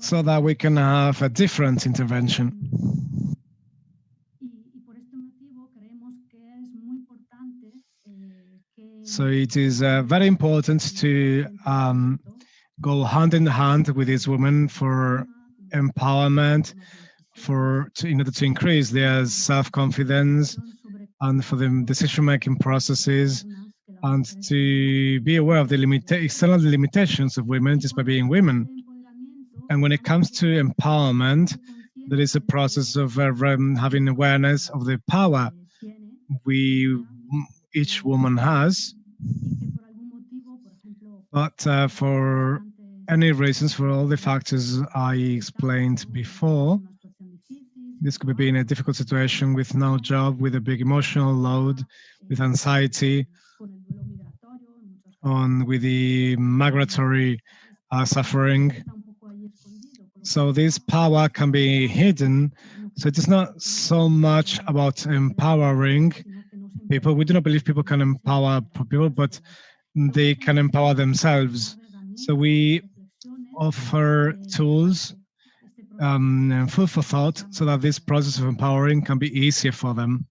so that we can have a different intervention. So it is very important to go hand in hand with these women for empowerment, in order to increase their self-confidence and for the decision-making processes, and to be aware of the external limitations of women just by being women. And when it comes to empowerment, there is a process of having awareness of the power each woman has, but for any reasons, for all the factors I explained before, this could be in a difficult situation with no job, with a big emotional load, with anxiety, with the migratory suffering. So this power can be hidden. So it is not so much about empowering people. We do not believe people can empower people, but they can empower themselves. So we offer tools and food for thought so that this process of empowering can be easier for them.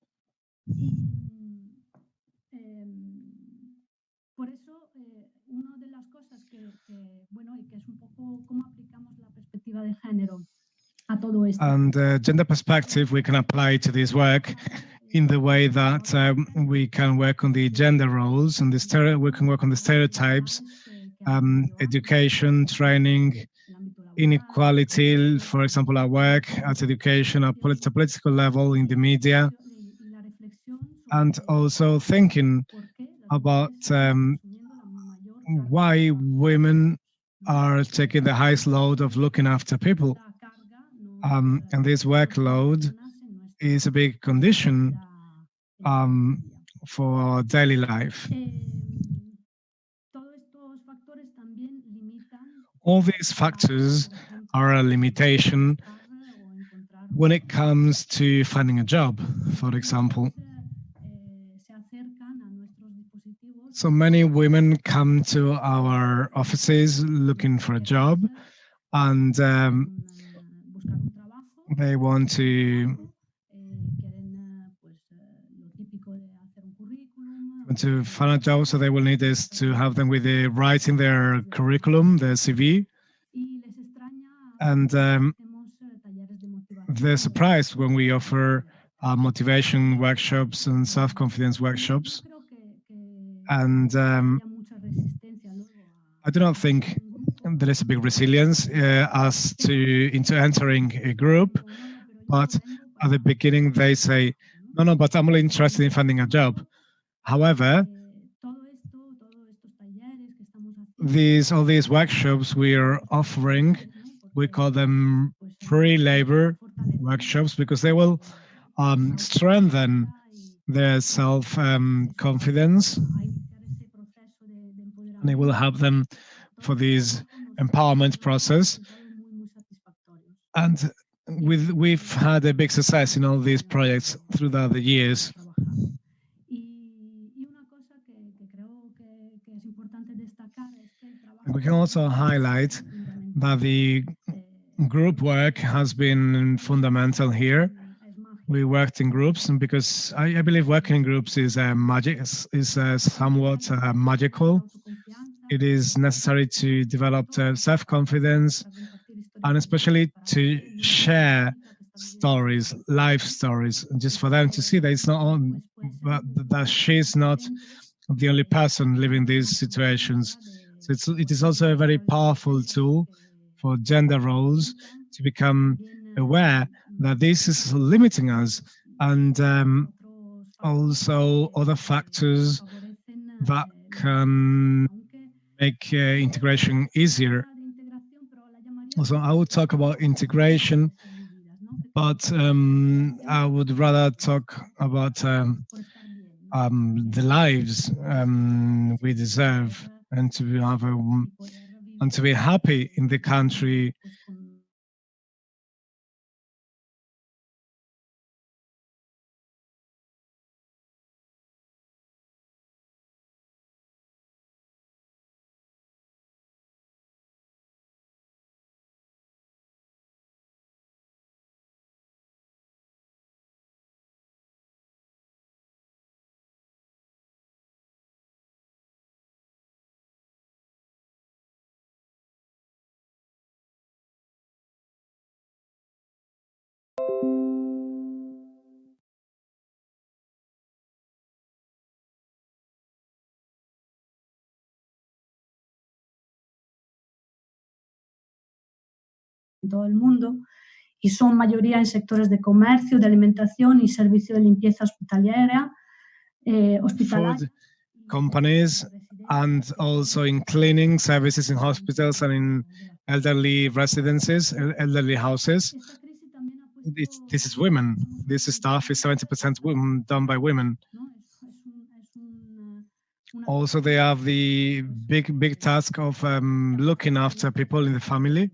And gender perspective we can apply to this work in the way that we can work on the gender roles and we can work on the stereotypes, education, training, inequality, for example, at work, at education, at political level, in the media, and also thinking about why women are taking the highest load of looking after people. And this workload is a big condition for daily life. All these factors are a limitation when it comes to finding a job, for example. So many women come to our offices looking for a job, and they want to find a job, so they will need us to have them with the writing their curriculum, their CV, and they're surprised when we offer motivation workshops and self-confidence workshops. And I do not think there is a big resilience into entering a group, but at the beginning they say, no, but I'm only interested in finding a job. However, all these workshops we are offering, we call them free labor workshops, because they will strengthen their self-confidence, and it will help them for this empowerment process. And we've had a big success in all these projects throughout the years. We can also highlight that the group work has been fundamental here. We worked in groups, and because I believe working in groups is somewhat magical. It is necessary to develop self-confidence, and especially to share stories, life stories, just for them to see that it's not on, that she's not the only person living these situations. So it is also a very powerful tool for gender roles to become aware that this is limiting us, and also other factors that can make integration easier. Also, I would talk about integration, but I would rather talk about the lives we deserve, and to have and to be happy in the country. todo el mundo y son mayoría en sectores de comercio, de alimentación y servicio de limpieza hospitalaria, Food companies, and also in cleaning services in hospitals and in elderly residences, elderly houses. This is women. This staff is 70% done by women. Also, they have the big task of looking after people in the family,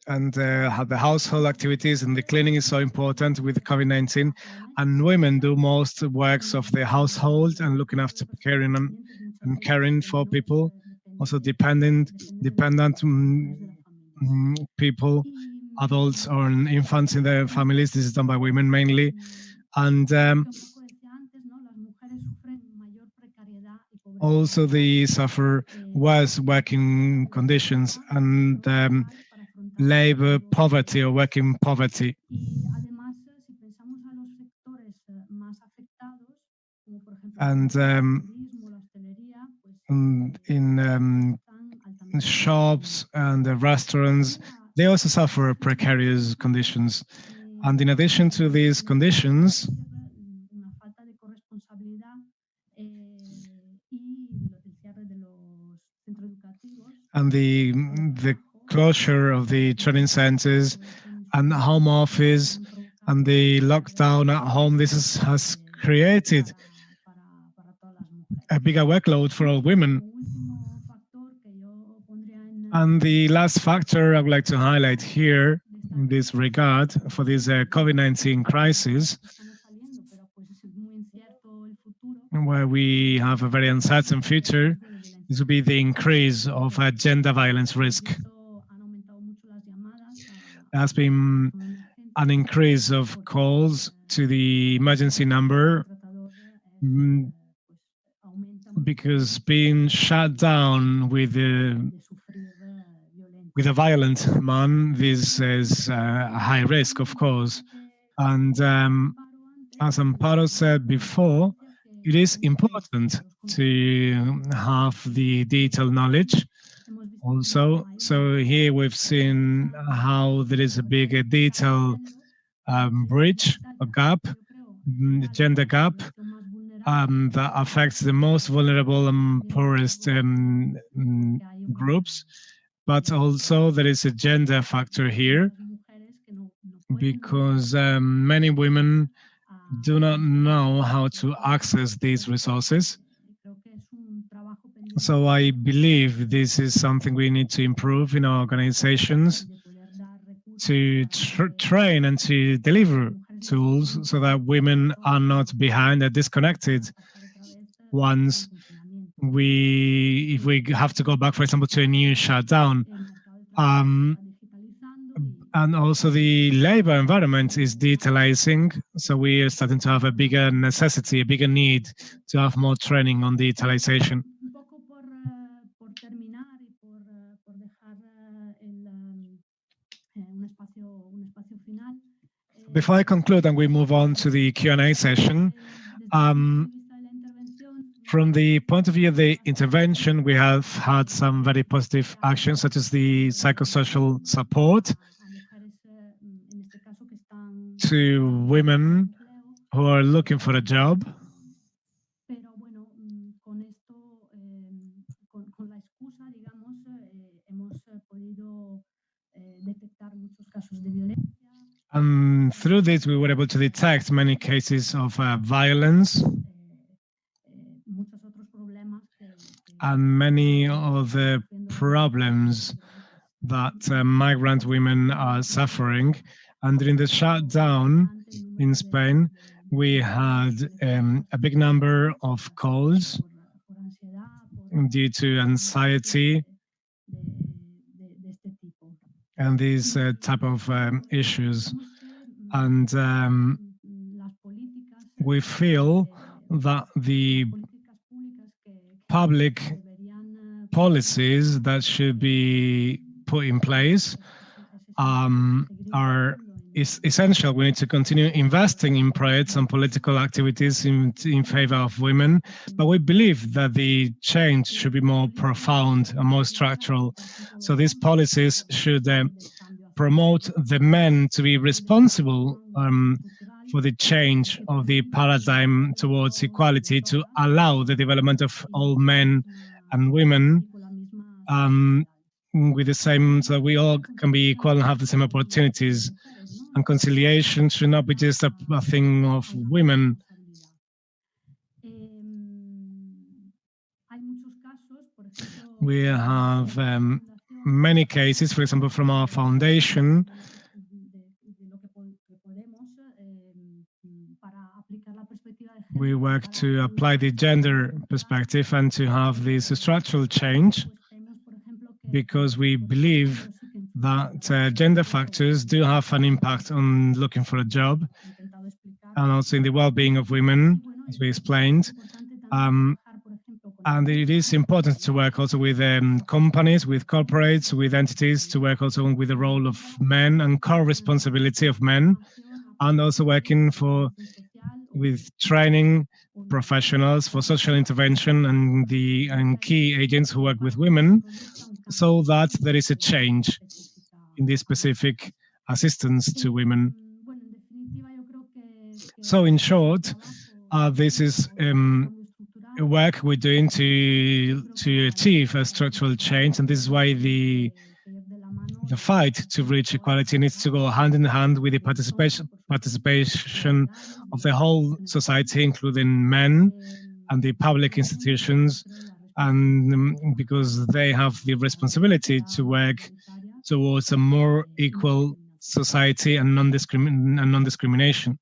and the household activities, and the cleaning is so important with COVID-19. And women do most works of the household and looking after caring for people, also dependent people, adults or infants in their families. This is done by women mainly. And also they suffer worse working conditions and labor poverty or working poverty. And in shops and the restaurants, they also suffer precarious conditions. And in addition to these conditions, and the closure of the training centers and home office and the lockdown at home, this has created a bigger workload for all women. And the last factor I would like to highlight here in this regard for this COVID-19 crisis, where we have a very uncertain future, this will be the increase of gender violence risk. There has been an increase of calls to the emergency number because being shut down with a violent man, this is a high risk, of course. And as Amparo said before, it is important to have the detailed knowledge also. So here we've seen how there is a big detail bridge, a gap, gender gap, that affects the most vulnerable and poorest groups. But also there is a gender factor here, because many women do not know how to access these resources. So I believe this is something we need to improve in our organizations, to train and to deliver tools so that women are not behind, they're disconnected once if we have to go back, for example, to a new shutdown. And also the labor environment is digitalizing, so we are starting to have a bigger necessity, a bigger need to have more training on digitalization. Before I conclude and we move on to the Q&A session, from the point of view of the intervention, we have had some very positive actions, such as the psychosocial support to women who are looking for a job. And through this, we were able to detect many cases of violence and many other problems that migrant women are suffering. And during the shutdown in Spain, we had a big number of calls due to anxiety and these type of issues. And we feel that the public policies that should be put in place are essential. We need to continue investing in projects and political activities in favor of women, but we believe that the change should be more profound and more structural. So these policies should promote the men to be responsible for the change of the paradigm towards equality, to allow the development of all men and women with the same, so we all can be equal and have the same opportunities. And conciliation should not be just a thing of women. We have many cases, for example, from our foundation. We work to apply the gender perspective and to have this structural change, because we believe that gender factors do have an impact on looking for a job and also in the well-being of women, as we explained. And it is important to work also with companies, with corporates, with entities, to work also with the role of men and co-responsibility of men, and also working with training professionals for social intervention and key agents who work with women, so that there is a change in the specific assistance to women. So in short, this is work we're doing to achieve a structural change, and this is why the fight to reach equality needs to go hand in hand with the participation of the whole society, including men and the public institutions, and because they have the responsibility to work towards a more equal society and non-discrimination.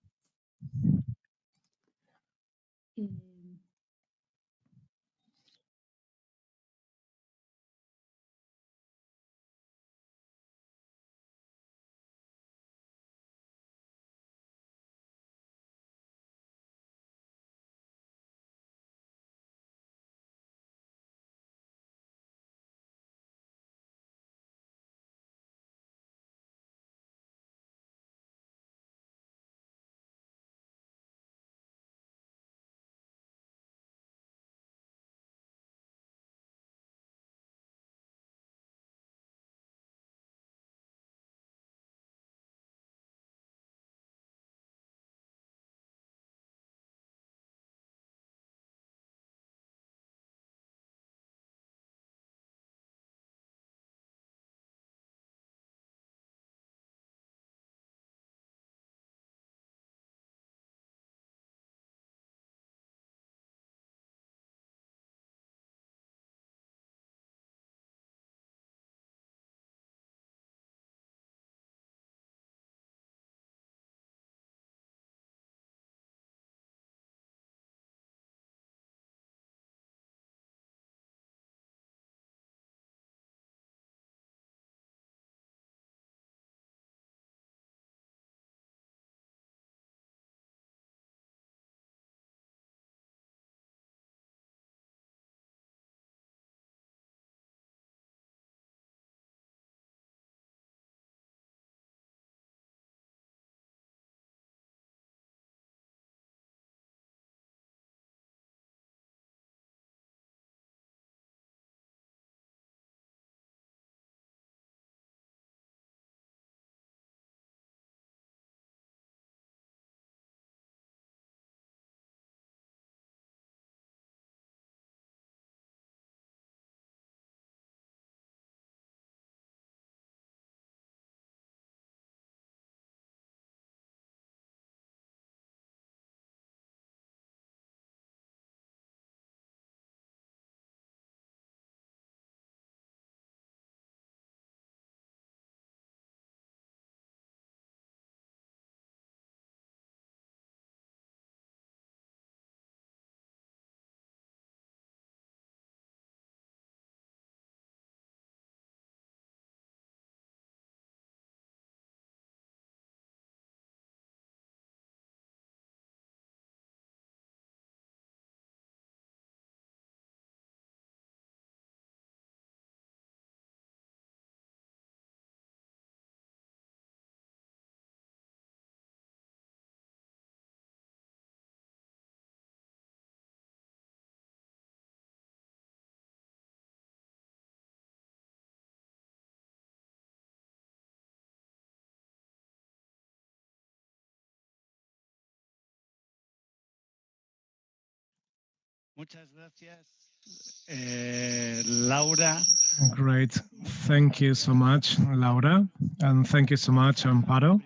Laura. Great. Thank you so much, Laura. And thank you so much, Amparo.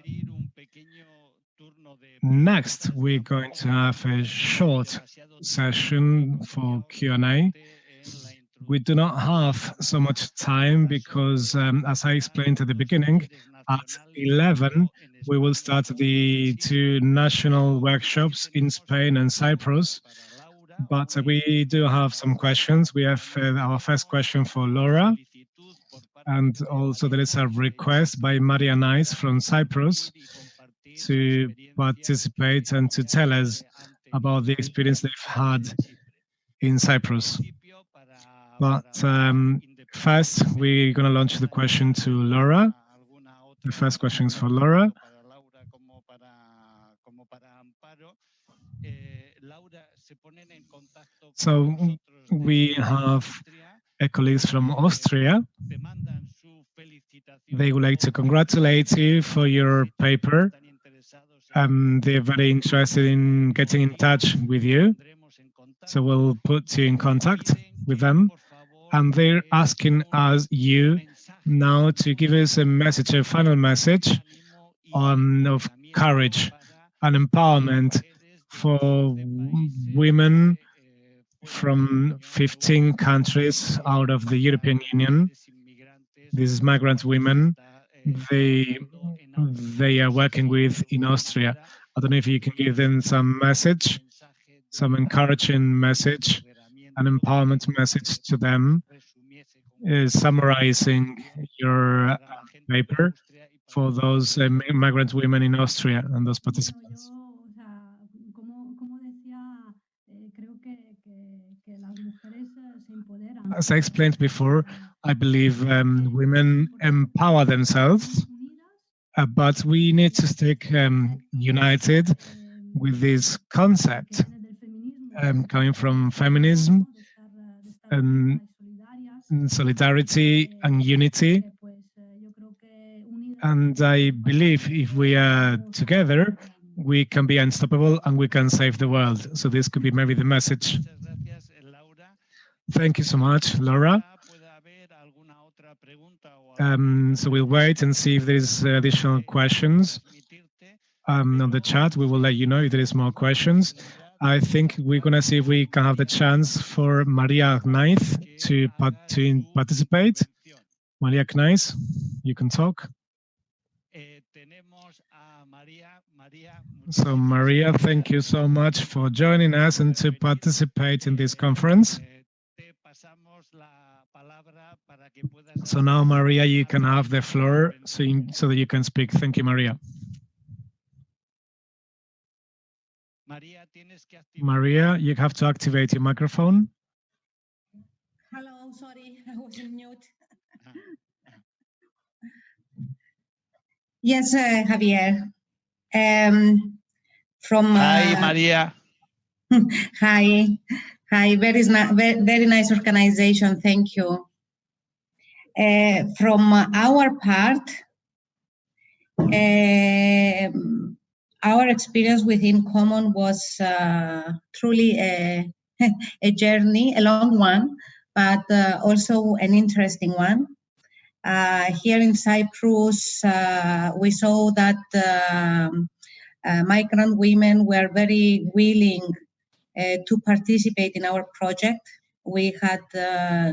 Next, we're going to have a short session for Q&A. We do not have so much time because, as I explained at the beginning, at 11, we will start the two national workshops in Spain and Cyprus. But we do have some questions. We have our first question for Laura. And also there is a request by Maria Nice from Cyprus to participate and to tell us about the experience they've had in Cyprus. But first, we're going to launch the question to Laura. The first question is for Laura. So we have colleagues from Austria. They would like to congratulate you for your paper. They're very interested in getting in touch with you. So we'll put you in contact with them. And they're asking us, you, now to give us a message, a final message of courage and empowerment for women from 15 countries out of the European Union. These migrant women, they are working with in Austria. I don't know if you can give them some message, some encouraging message, an empowerment message to them, summarizing your paper for those migrant women in Austria and those participants. As I explained before, I believe women empower themselves, but we need to stay united with this concept coming from feminism and solidarity and unity. And I believe if we are together, we can be unstoppable and we can save the world. So this could be maybe the message. Thank you so much, Laura. So we'll wait and see if there's additional questions on the chat. We will let you know if there is more questions. I think we're going to see if we can have the chance for Maria Kneiss to participate. Maria Kneiss, you can talk. So Maria, thank you so much for joining us and to participate in this conference. So now, Maria, you can have the floor so that you can speak. Thank you, Maria. Maria, you have to activate your microphone. Hello, sorry, I was in mute. Yes, Javier. Hi, Maria. Hi, very nice organization. Thank you. From our part, our experience with InCommon was truly a journey, a long one, but also an interesting one. Here in Cyprus, we saw that migrant women were very willing to participate in our project. We had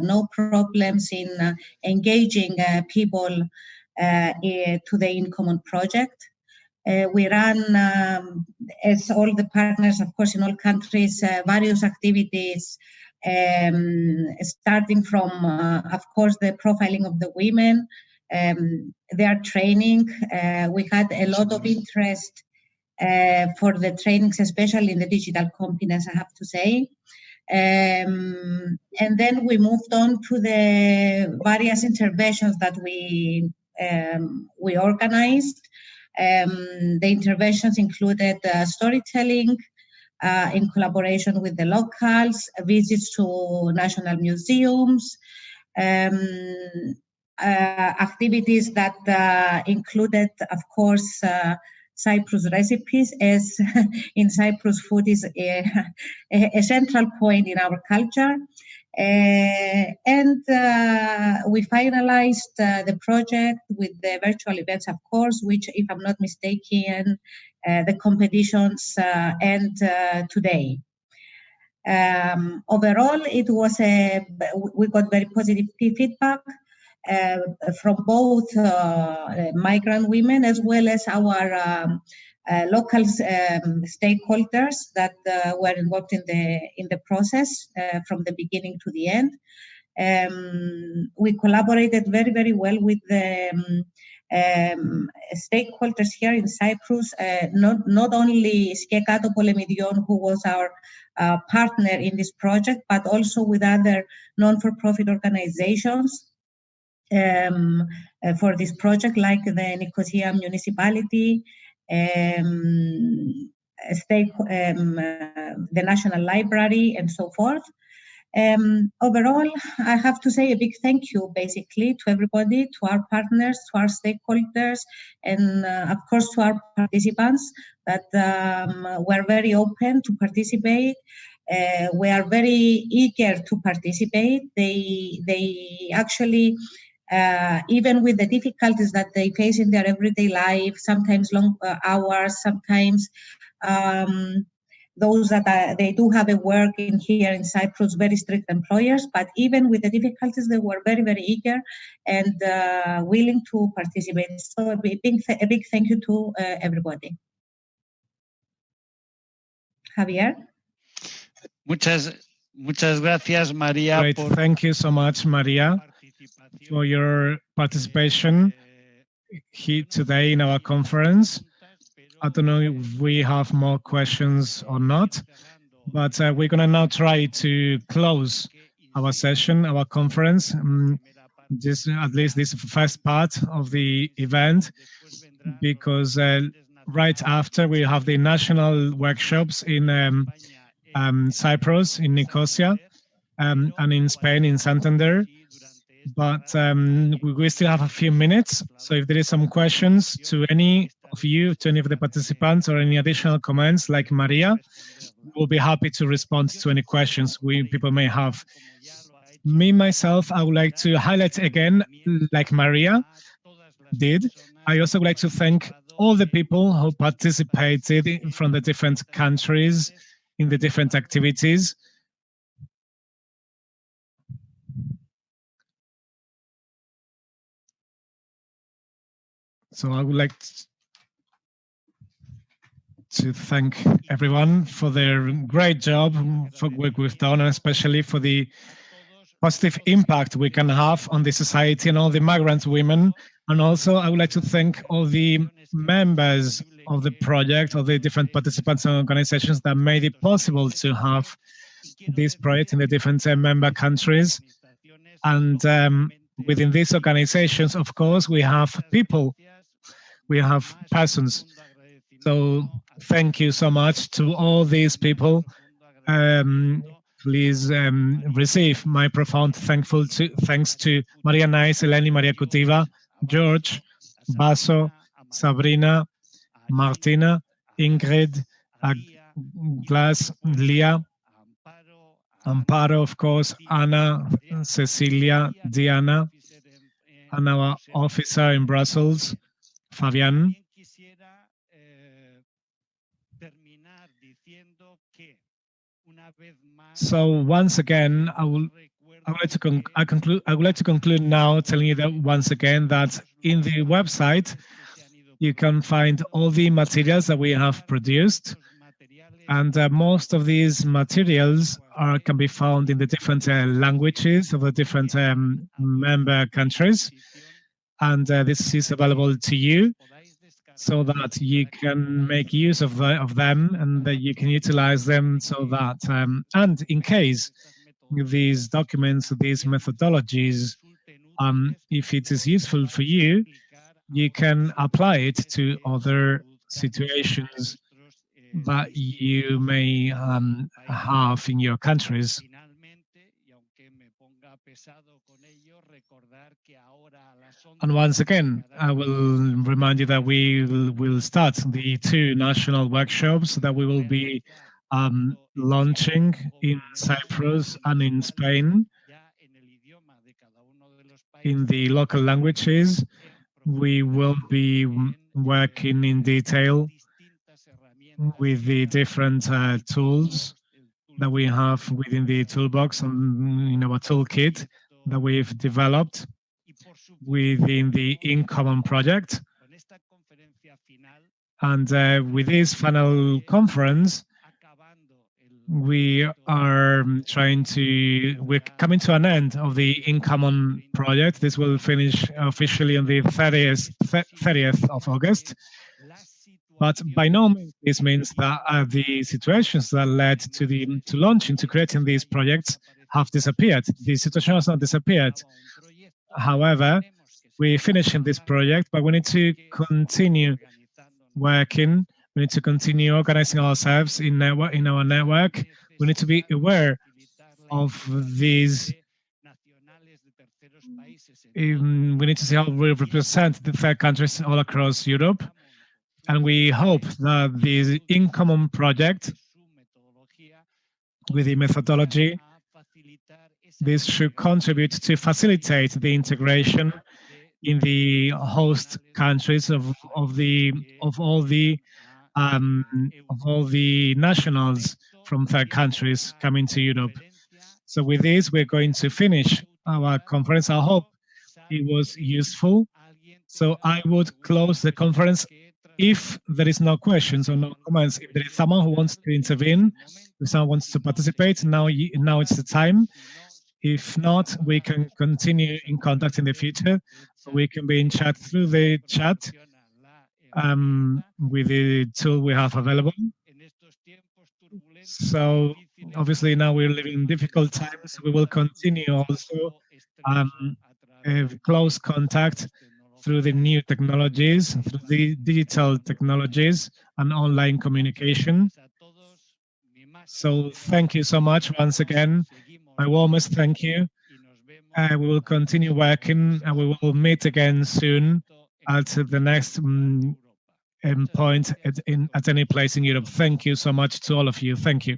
no problems in engaging people to the InCommon project. We ran, as all the partners, of course, in all countries, various activities, starting from, of course, the profiling of the women, their training. We had a lot of interest for the trainings, especially in the digital competence, I have to say. And then we moved on to the various interventions that we organized. The interventions included storytelling in collaboration with the locals, visits to national museums, activities that included, of course, Cyprus recipes, as in Cyprus food is a central point in our culture. And we finalized the project with the virtual events, of course, which, if I'm not mistaken, the competitions end today. Overall, it was we got very positive feedback from both migrant women as well as our local stakeholders that were involved in the process from the beginning to the end. We collaborated very, very well with the stakeholders here in Cyprus, not only Skekato Polemidion, who was our partner in this project, but also with other non-for-profit organizations for this project, like the Nicosia municipality, the National Library, and so forth. Overall, I have to say a big thank you, basically, to everybody, to our partners, to our stakeholders, and of course to our participants that were very open to participate. We are very eager to participate. They actually, even with the difficulties that they face in their everyday life, sometimes long hours, sometimes those that they do have a work in here in Cyprus, very strict employers, but even with the difficulties, they were very, very eager and willing to participate. So a big thank you to everybody. Javier? Muchas gracias, María. Great. Thank you so much, Maria, for your participation here today in our conference. I don't know if we have more questions or not, but we're going to now try to close our session, our conference, at least this first part of the event, because right after we have the national workshops in Cyprus, in Nicosia, and in Spain, in Santander. But we still have a few minutes, so if there is some questions to any of you, to any of the participants, or any additional comments like Maria, we'll be happy to respond to any questions people may have. Me, myself, I would like to highlight again, like Maria did, I also would like to thank all the people who participated from the different countries in the different activities. So I would like to thank everyone for their great job, for what we've done, and especially for the positive impact we can have on the society and all the migrant women. And also I would like to thank all the members of the project, all the different participants and organizations that made it possible to have this project in the different member countries. And within these organizations, of course, we have people, we have persons. So thank you so much to all these people. Please receive my profound thanks to Maria Nais, Eleni, Maria Kutiva, George, Baso, Sabrina, Martina, Ingrid, Glass, Leah, Amparo, of course, Anna, Cecilia, Diana, and our officer in Brussels, Fabian. So once again, I would like to conclude now telling you that once again that in the website you can find all the materials that we have produced, and most of these materials can be found in the different languages of the different member countries, and this is available to you so that you can make use of them and that you can utilize them, so that and in case these documents, these methodologies, if it is useful for you, you can apply it to other situations that you may have in your countries. And once again, I will remind you that we will start the 2 national workshops that we will be launching in Cyprus and in Spain in the local languages. We will be working in detail with the different tools that we have within the toolbox and in our toolkit that we've developed within the InCommon project. And with this final conference, we're coming to an end of the InCommon project. This will finish officially on the 30th of August. But by no means this means that the situations that led to launching, to creating these projects have disappeared. The situation has not disappeared. However, we're finishing this project, but we need to continue working. We need to continue organizing ourselves in our network. We need to be aware of these. We need to see how we represent the third countries all across Europe. And we hope that this InCommon project, with the methodology, this should contribute to facilitate the integration in the host countries of all the nationals from third countries coming to Europe. So with this, we're going to finish our conference. I hope it was useful. So I would close the conference if there is no questions or no comments. If there is someone who wants to intervene, if someone wants to participate, now it's the time. If not, we can continue in contact in the future. We can be in chat through the chat with the tool we have available. So obviously now we're living in difficult times. We will continue also close contact through the new technologies, through the digital technologies and online communication. So thank you so much once again. My warmest thank you. We will continue working and we will meet again soon at the next point at any place in Europe. Thank you so much to all of you. Thank you.